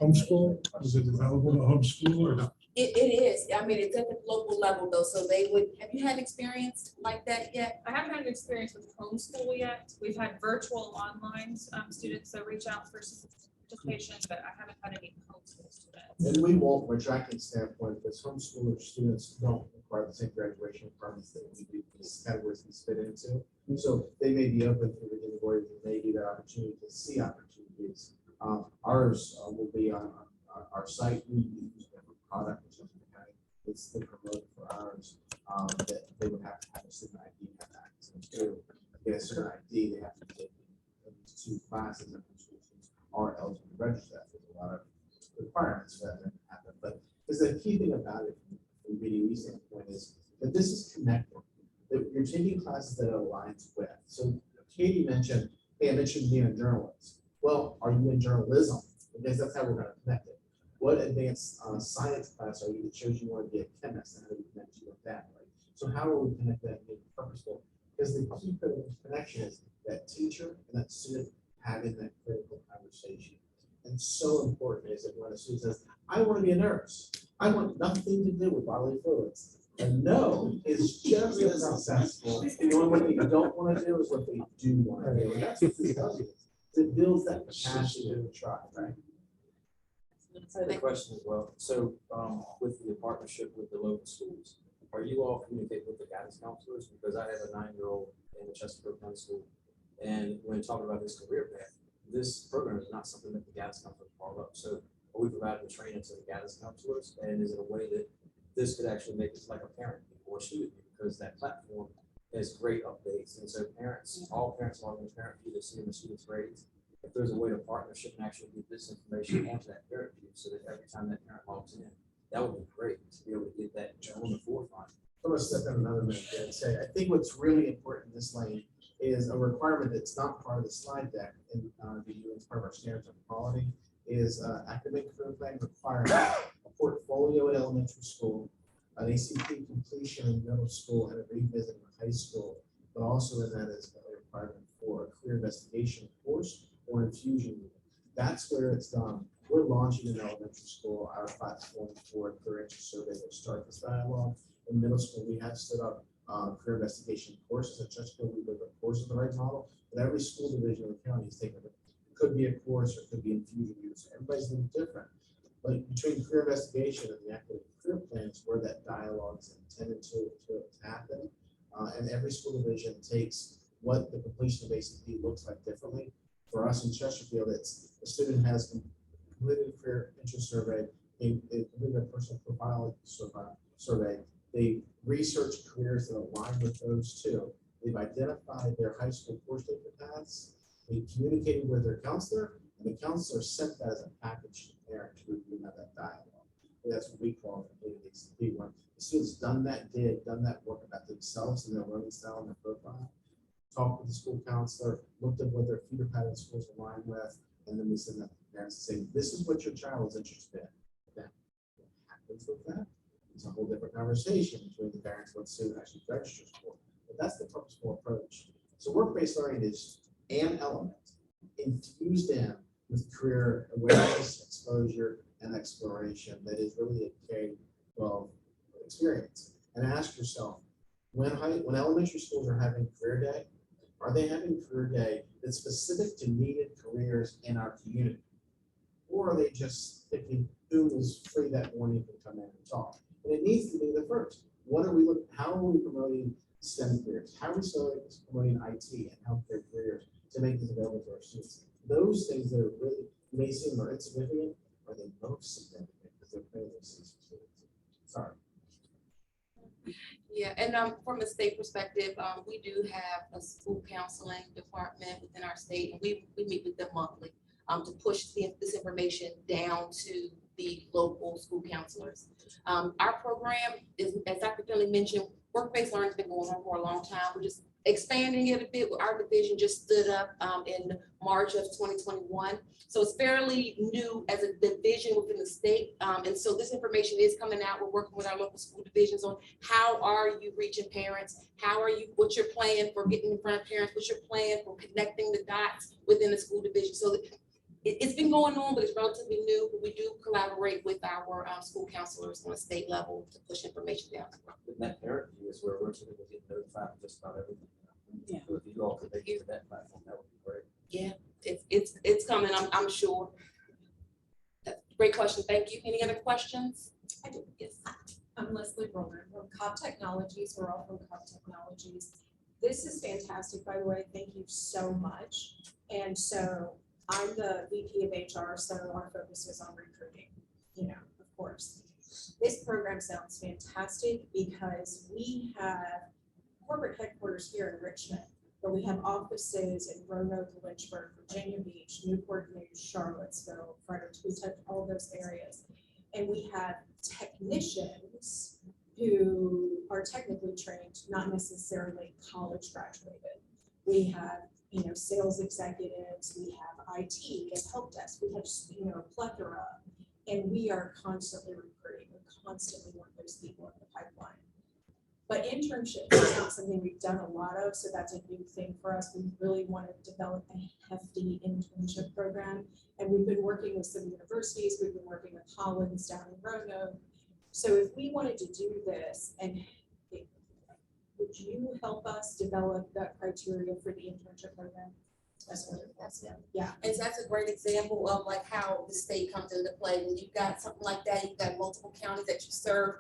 Homeschool, is it available to homeschool or not?
It is. I mean, it's at the local level though, so they would. Have you had experience like that yet?
I haven't had an experience with homeschool yet. We've had virtual online students that reach out for participation, but I haven't had any homeschool students.
And we won't, from a tracking standpoint, because homeschooler students don't require the same graduation requirements that we do, these categories we fit into. So they may be open to Virginia Voyager, there may be the opportunity to see opportunities. Ours will be on our site. We use a product, which is it's the promote for ours, that they would have to have a student ID and have access to. Get a student ID, they have to take at least 2 classes, and students are eligible to register that. There's a lot of requirements for that to happen. But the key thing about it from the VDOE standpoint is that this is connected. That you're taking classes that it aligns with. So Katie mentioned, hey, I mentioned being a journalist. Well, are you in journalism? because that's how we're gonna connect it. What advanced science class are you that shows you want to be a chemist, and how do we connect you with that, right? So how will we connect that and make it purposeful? Because the key connection is that teacher and that student having that critical conversation. And so important is it when a student says, I want to be a nurse. I want nothing to do with bodily fluids. And no is just as successful. The only one thing you don't want to do is what they do want to do. And that's what this does. It builds that capacity to try, right?
I had a question as well. So, with the partnership with the local schools, are you all communicating with the guidance counselors? Because I have a 9-year-old in the Chesterfield Co school, and when talking about this career path, this program is not something that the guidance counselors follow up. So, are we providing the training to the guidance counselors, and is it a way that this could actually make it like a parent or a student? Because that platform has great updates, and so parents, all parents log into parent view to see the students' grades. If there's a way to partnership and actually get this information onto that parent view, so that every time that parent logs in, that would be great to be able to get that on the forefront.
I'm gonna step in another minute there and say, I think what's really important in this lane is a requirement that's not part of the slide deck in VDOE, it's part of our standards of quality, is academic career plan requirement, a portfolio at elementary school, an ACP completion in middle school, and a revisit in high school, but also in that is a requirement for a career investigation course or infusion unit. That's where it's done. We're launching in elementary school our platform for career interest survey to start this dialogue. In middle school, we have stood up career investigation courses at Chesterfield. We believe a course is the right model, but every school division in the county is taking it. It could be a course or it could be infusion use. Everybody's a little different. But between career investigation and the academic career plans, where that dialogue is intended to happen, and every school division takes what the completion of ACP looks like differently. For us in Chesterfield, it's the student has completed a career interest survey, they completed a personal profile survey, they research careers that align with those two. They've identified their high school course taker paths, they communicated with their counselor, and the counselor sent that as a package to the parent to review and have that dialogue. And that's what we call completed ACP. When the student's done that work about themselves and their learning style and their profile, talked with the school counselor, looked at what their feeder pattern schools align with, and then we send that to parents saying, this is what your child is interested in. Then what happens with that? It's a whole different conversation between the parents and what the student actually registers for. But that's the purposeful approach. So work-based learning is an element infused in with career awareness, exposure, and exploration that is really a K-12 experience. And ask yourself, when elementary schools are having career day, are they having career day that's specific to needed careers in our community? Or are they just picking who is free that morning to come in and talk? And it needs to be the first. What are we looking, how are we promoting STEM careers? How are we promoting IT and healthcare careers to make this available to our students? Those things that are really may seem are insignificant are the most significant because they're paying those students. Sorry.
Yeah, and from a state perspective, we do have a school counseling department within our state, and we meet with them monthly to push this information down to the local school counselors. Our program is, as Dr. Finley mentioned, work-based learning has been going on for a long time. We're just expanding it a bit. Our division just stood up in March of 2021. So it's fairly new as a division within the state. And so this information is coming out. We're working with our local school divisions on how are you reaching parents? What's your plan for getting in front of parents? What's your plan for connecting the dots within the school division? So it's been going on, but it's relatively new. But we do collaborate with our school counselors on a state level to push information down.
And that parent view is where we're typically getting notified of just about everything.
Yeah.
So if you all could make it to that platform, that would be great.
Yeah, it's coming, I'm sure. Great question, thank you. Any other questions?
I do, yes. I'm Leslie Roman from Cobb Technologies. We're all from Cobb Technologies. This is fantastic, by the way. Thank you so much. And so I'm the VP of HR, so our focus is on recruiting, of course. This program sounds fantastic because we have corporate headquarters here in Richmond, but we have offices in Roanoke, Lynchburg, Virginia Beach, Newport News, Charlottesville, Fredericksburg, we touch all those areas. And we have technicians who are technically trained, not necessarily college graduated. We have sales executives, we have IT, we have help desk, we have, a plethora. And we are constantly recruiting, we constantly want those people in the pipeline. But internships is not something we've done a lot of, so that's a new thing for us. We really want to develop a hefty internship program. And we've been working with some universities, we've been working with Hollins down in Roanoke. So if we wanted to do this, would you help us develop that criteria for the internship program? Yeah.
And that's a great example of like how the state comes into play. When you've got something like that, you've got multiple counties that you serve.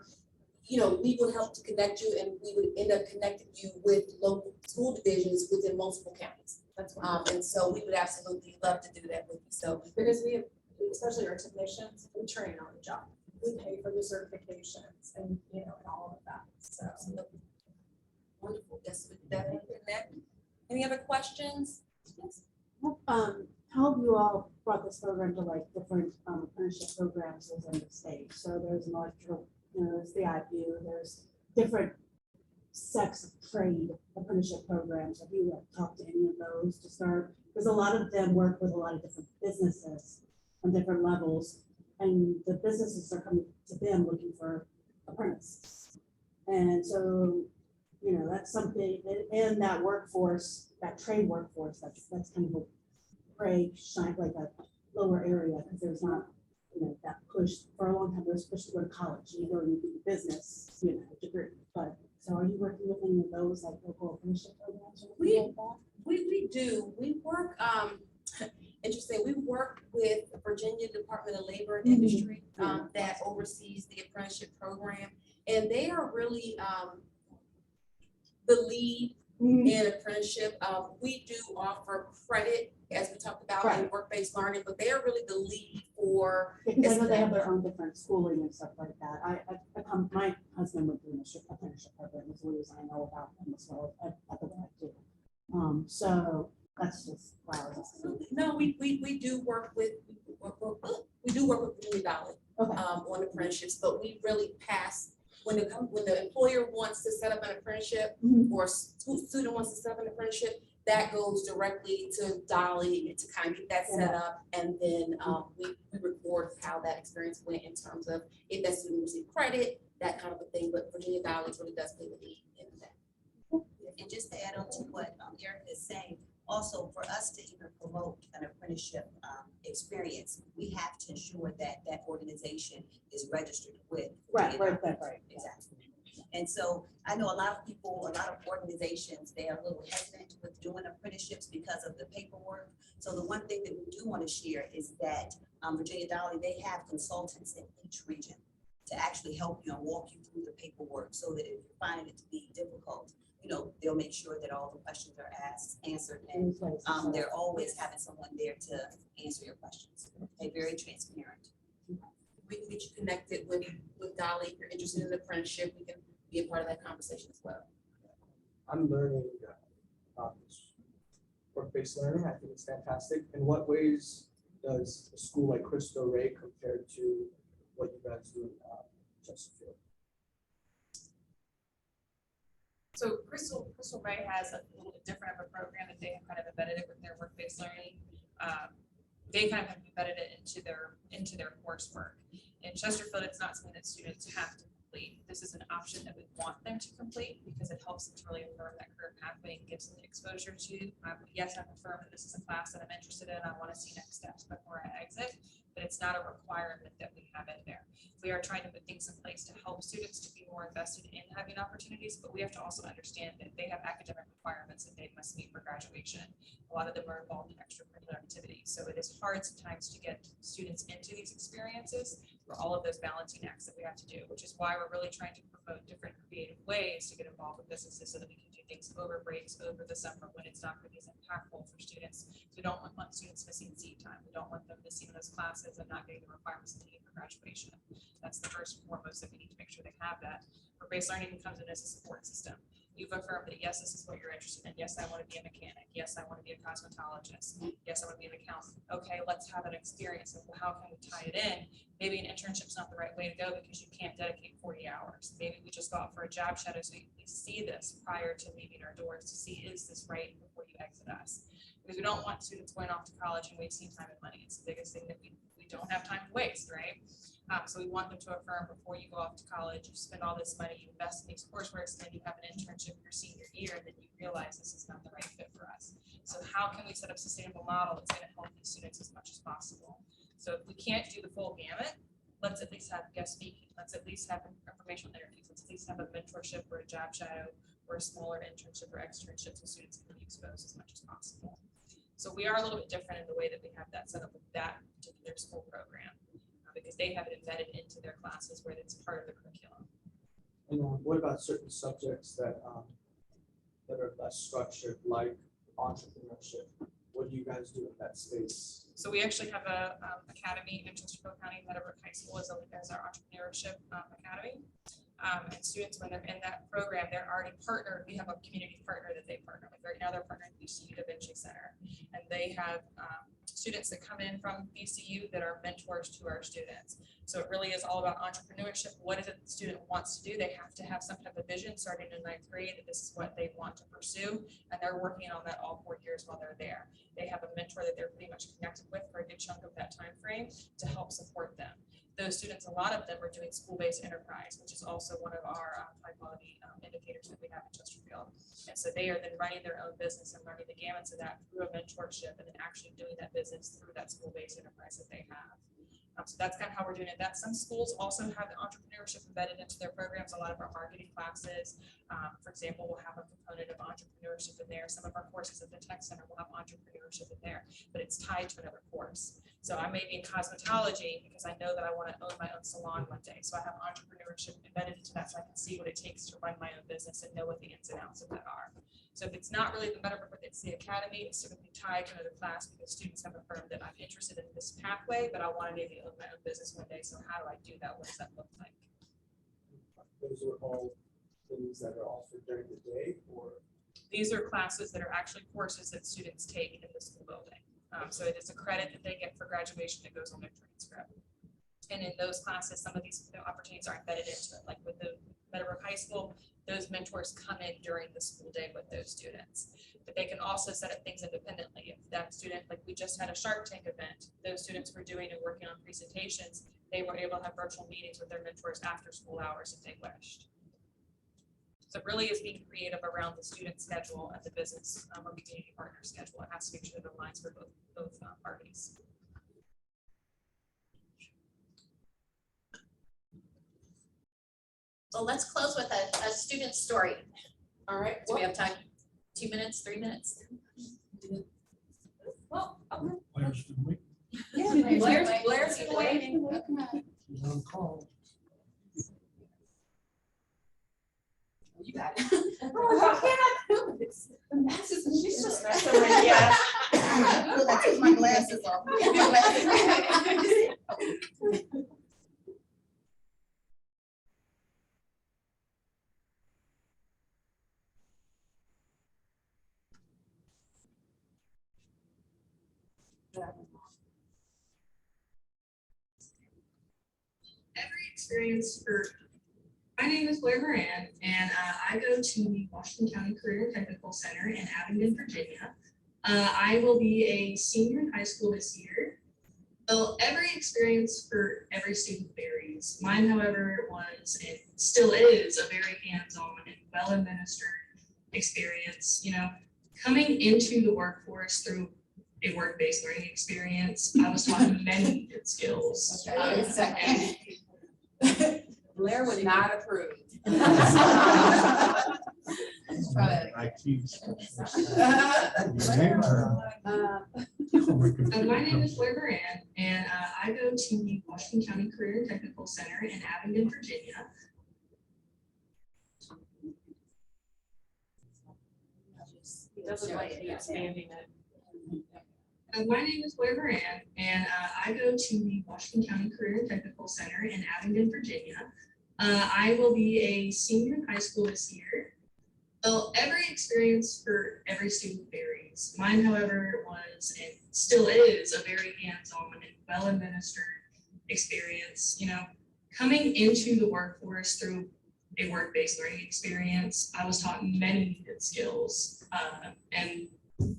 We would help to connect you, and we would end up connecting you with local school divisions within multiple counties.
That's
And so we would absolutely love to do that with you. So
because we have, especially our technicians, we train on the job. We pay for the certifications and, and all of that, so.
wonderful. Yes, with that, any other questions? Yes.
How have you all brought this program to like different apprenticeship programs within the state? So there's an electrical, there's the IPU, there's different sects of trade apprenticeship programs. Have you talked to any of those to start? Because a lot of them work with a lot of different businesses on different levels, and the businesses are coming to them looking for apprentices. And so, that's something, and that workforce, that trade workforce, that's kind of a gray, shine like a lower area, because there's not, that push for a long time. There's push to go to college, you go and do business, degree. But so, are you working with any of those like local apprenticeship programs?
We do. We work. Interesting. We work with Virginia Department of Labor and Industry that oversees the apprenticeship program, and they are really the lead in apprenticeship. We do offer credit, as we talked about, in work-based learning, but they are really the lead for.
Because I know they have their own different schooling and stuff like that. My husband went through an apprenticeship program, as well as I know about them as well at the back too. So that's just wow.
No, we do work with Virginia Valley on apprenticeships, but we really pass. When the employer wants to set up an apprenticeship or a student wants to set up an apprenticeship, that goes directly to Dolly to kind of get that set up, and then we record how that experience went in terms of if that student received credit, that kind of a thing. But Virginia Valley really does play the lead in that.
And just to add on to what Eric is saying, also for us to even promote an apprenticeship experience, we have to ensure that that organization is registered with.
Right.
Exactly. And so I know a lot of people, a lot of organizations, they are a little hesitant with doing apprenticeships because of the paperwork. So the one thing that we do want to share is that Virginia Dolly, they have consultants in each region to actually help you and walk you through the paperwork, so that if you find it to be difficult, they'll make sure that all the questions are answered, and they're always having someone there to answer your questions. They're very transparent.
We can get you connected with Dolly. If you're interested in the apprenticeship, we can be a part of that conversation as well.
I'm learning about this work-based learning. I think it's fantastic. In what ways does a school like Cristo Rey compare to what you guys do in Chesterfield?
So Crystal Ray has a little bit different of a program that they have kind of embedded it with their work-based learning. They kind of have embedded it into their coursework. In Chesterfield, it's not something that students have to complete. This is an option that we want them to complete because it helps them to really affirm that career pathway and gives them the exposure to, yes, I've affirmed that this is a class that I'm interested in. I want to see next steps before I exit, but it's not a requirement that we have in there. We are trying to put things in place to help students to be more invested in having opportunities, but we have to also understand that they have academic requirements that they must meet for graduation. A lot of them are involved in extracurricular activities, so it is hard sometimes to get students into these experiences for all of those balancing acts that we have to do, which is why we're really trying to promote different creative ways to get involved with businesses so that we can do things over breaks, over the summer, when it's not going to be as impactful for students. So we don't want students missing seat time. We don't want them missing those classes and not getting the requirements they need for graduation. That's the first and foremost that we need to make sure they have that. Work-based learning comes in as a support system. You've affirmed that yes, this is what you're interested in. Yes, I want to be a mechanic. Yes, I want to be a cosmetologist. Yes, I want to be an accountant. Okay, let's have an experience of how can we tie it in. Maybe an internship is not the right way to go because you can't dedicate 40 hours. Maybe we just go out for a job shadow so we see this prior to leaving our doors to see, is this right before you exit us. Because we don't want students going off to college and wasting time and money. It's the biggest thing that we don't have time to waste, right? So we want them to affirm before you go off to college, you spend all this money, you invest in these coursework, and then you have an internship your senior year, and then you realize this is not the right fit for us. So how can we set up a sustainable model that's going to help these students as much as possible? So if we can't do the full gamut, let's at least have guest speaking. Let's at least have informational interviews. Let's at least have a mentorship or a job shadow or a smaller internship or externship so students can be exposed as much as possible. So we are a little bit different in the way that we have that set up with that particular school program because they have it embedded into their classes where it's part of the curriculum.
And what about certain subjects that are less structured, like entrepreneurship? What do you guys do in that space?
So we actually have a academy in Chesterfield County, Meadowbrook High School as our entrepreneurship academy. And students, when they're in that program, they're already partnered. We have a community partner that they partner with. Right now, they're partnering with VCU Da Vinci Center, and they have students that come in from VCU that are mentors to our students. So it really is all about entrepreneurship. What is it the student wants to do? They have to have some type of vision starting in 9th grade that this is what they want to pursue, and they're working on that all 4 years while they're there. They have a mentor that they're pretty much connected with for a good chunk of that time frame to help support them. Those students, a lot of them are doing school-based enterprise, which is also one of our high-quality indicators that we have in Chesterfield. And so they are then running their own business and learning the gamuts of that through a mentorship and then actually doing that business through that school-based enterprise that they have. So that's kind of how we're doing it. That some schools also have the entrepreneurship embedded into their programs. A lot of our marketing classes, for example, will have a component of entrepreneurship in there. Some of our courses at the tech center will have entrepreneurship in there, but it's tied to another course. So I may be in cosmetology because I know that I want to own my own salon one day. So I have entrepreneurship embedded into that so I can see what it takes to run my own business and know what the ins and outs of that are. So if it's not really the Meadowbrook, it's the academy, it's typically tied to another class because students have affirmed that I'm interested in this pathway, but I want to maybe own my own business one day. So how do I do that? What does that look like?
Those are all things that are offered during the day, or?
These are classes that are actually courses that students take in the school building. So it is a credit that they get for graduation that goes on their transcript. And in those classes, some of these opportunities are embedded into it. Like with the Meadowbrook High School, those mentors come in during the school day with those students. But they can also set up things independently. If that student, like we just had a Shark Tank event, those students were doing and working on presentations, they were able to have virtual meetings with their mentors after school hours if they wished. So it really is being creative around the student schedule and the business or community partner schedule. It has to make sure that it aligns for both parties.
Well, let's close with a student story.
All right.
Do we have time? 2 minutes, 3 minutes?
Well, okay.
Blair's been waiting.
Yeah,
Blair's been waiting.
She's on call.
You got it. Oh, I cannot do this. The masses and she's just messing with you.
Look, I took my glasses off.
Experience for my name is Blair Moran, and I go to the Washington County Career and Technical Center in Abingdon, Virginia. I will be a senior in high school this year. Well, every experience for every student varies. Mine, however, was and still is a very hands-on and well-administered experience. You know, coming into the workforce through a work-based learning experience, I was taught many good skills.
Blair would not approve.
IT specialist.
My name is Blair Moran, and I go to the Washington County Career and Technical Center in Abingdon, Virginia.
Doesn't like me expanding it.
My name is Blair Moran, and I go to the Washington County Career and Technical Center in Abingdon, Virginia. I will be a senior in high school this year. Well, every experience for every student varies. Mine, however, was and still is a very hands-on and well-administered experience. You know, coming into the workforce through a work-based learning experience, I was taught many good skills, and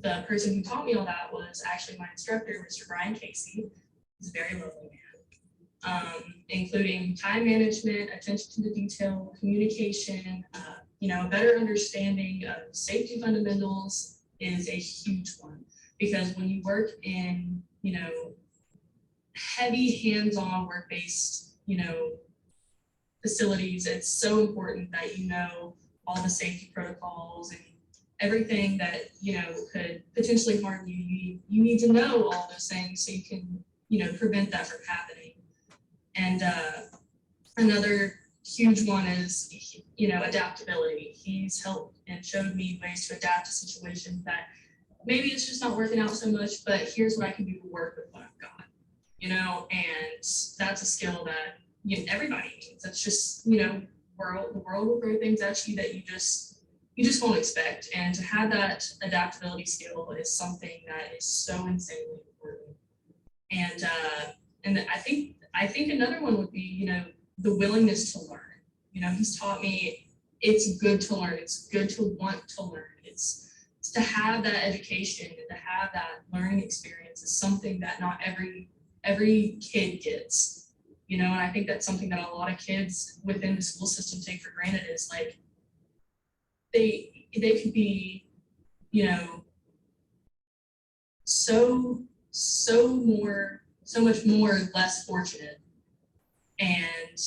the person who taught me all that was actually my instructor, Mr. Brian Casey. He's a very lovely man. Including time management, attention to the detail, communication, a better understanding of safety fundamentals is a huge one. Because when you work in, heavy hands-on work-based, facilities, it's so important that you know all the safety protocols and everything that, could potentially harm you. You need to know all those things so you can, prevent that from happening. And another huge one is, adaptability. He's helped and showed me ways to adapt to situations that maybe it's just not working out so much, but here's what I can do to work with what I've got, and that's a skill that everybody needs. That's just, the world will throw things at you that you just won't expect. And to have that adaptability skill is something that is so insanely important. And I think another one would be, the willingness to learn. He's taught me it's good to learn. It's good to want to learn. It's to have that education and to have that learning experience is something that not every kid gets. And I think that's something that a lot of kids within the school system take for granted is like they could be, so much more less fortunate. And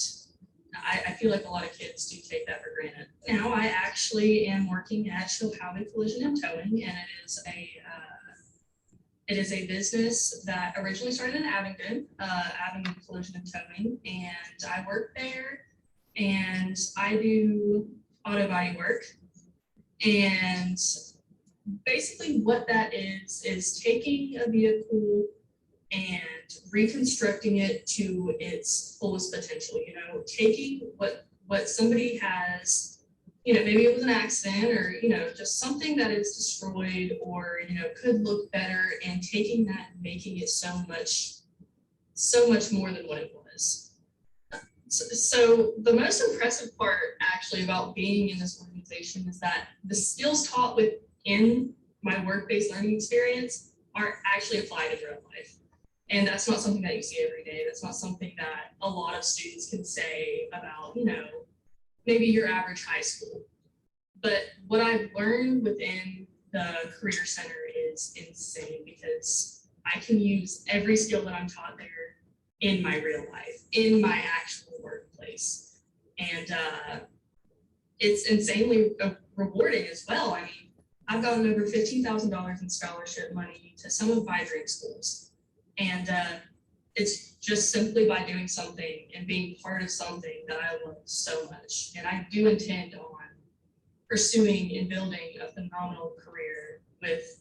I feel like a lot of kids do take that for granted. Now I actually am working at HQWBL Collision and Towing, and it is a business that originally started in Abingdon, Abingdon Collision and Towing, and I work there and I do auto body work. And basically what that is taking a vehicle and reconstructing it to its fullest potential, taking what somebody has, maybe it was an accident or, just something that is destroyed or, could look better, and taking that and making it so much more than what it was. So the most impressive part actually about being in this organization is that the skills taught within my work-based learning experience are actually applied in real life. And that's not something that you see every day. That's not something that a lot of students can say about, maybe your average high school. But what I've learned within the Career Center is insane, because I can use every skill that I'm taught there in my real life, in my actual workplace. And it's insanely rewarding as well. I mean, I've gotten over $15,000 in scholarship money to some of my dream schools. And it's just simply by doing something and being part of something that I love so much. And I do intend on pursuing and building a phenomenal career with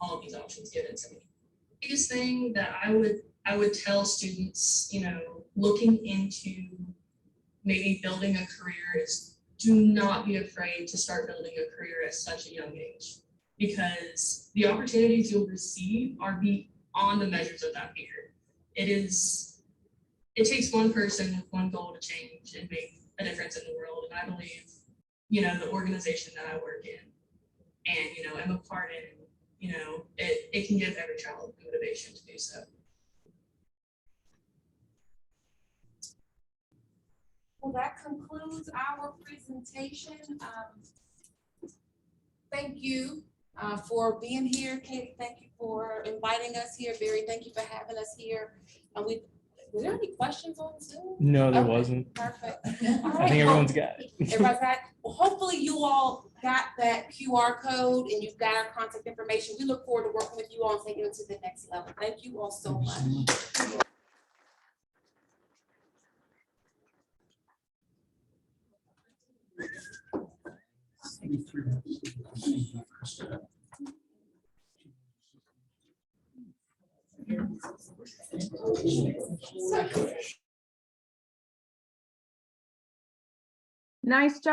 all of these options given to me. The biggest thing that I would tell students, looking into maybe building a career is do not be afraid to start building a career at such a young age, because the opportunities you'll receive are beyond the measures of that fear. It takes one person with one goal to change and make a difference in the world. And I believe, the organization that I work in and, am a part in, it can give every child motivation to do so.
Well, that concludes our presentation. Thank you for being here. Katie, thank you for inviting us here. Barry, thank you for having us here. Was there any questions on Zoom?
No, there
Okay,
wasn't.
Perfect.
I think everyone's got it.
Everybody's got it. Well, hopefully you all got that QR code and you've got our contact information. We look forward to working with you all and taking it to the next level. Thank you all so much.
Nice job.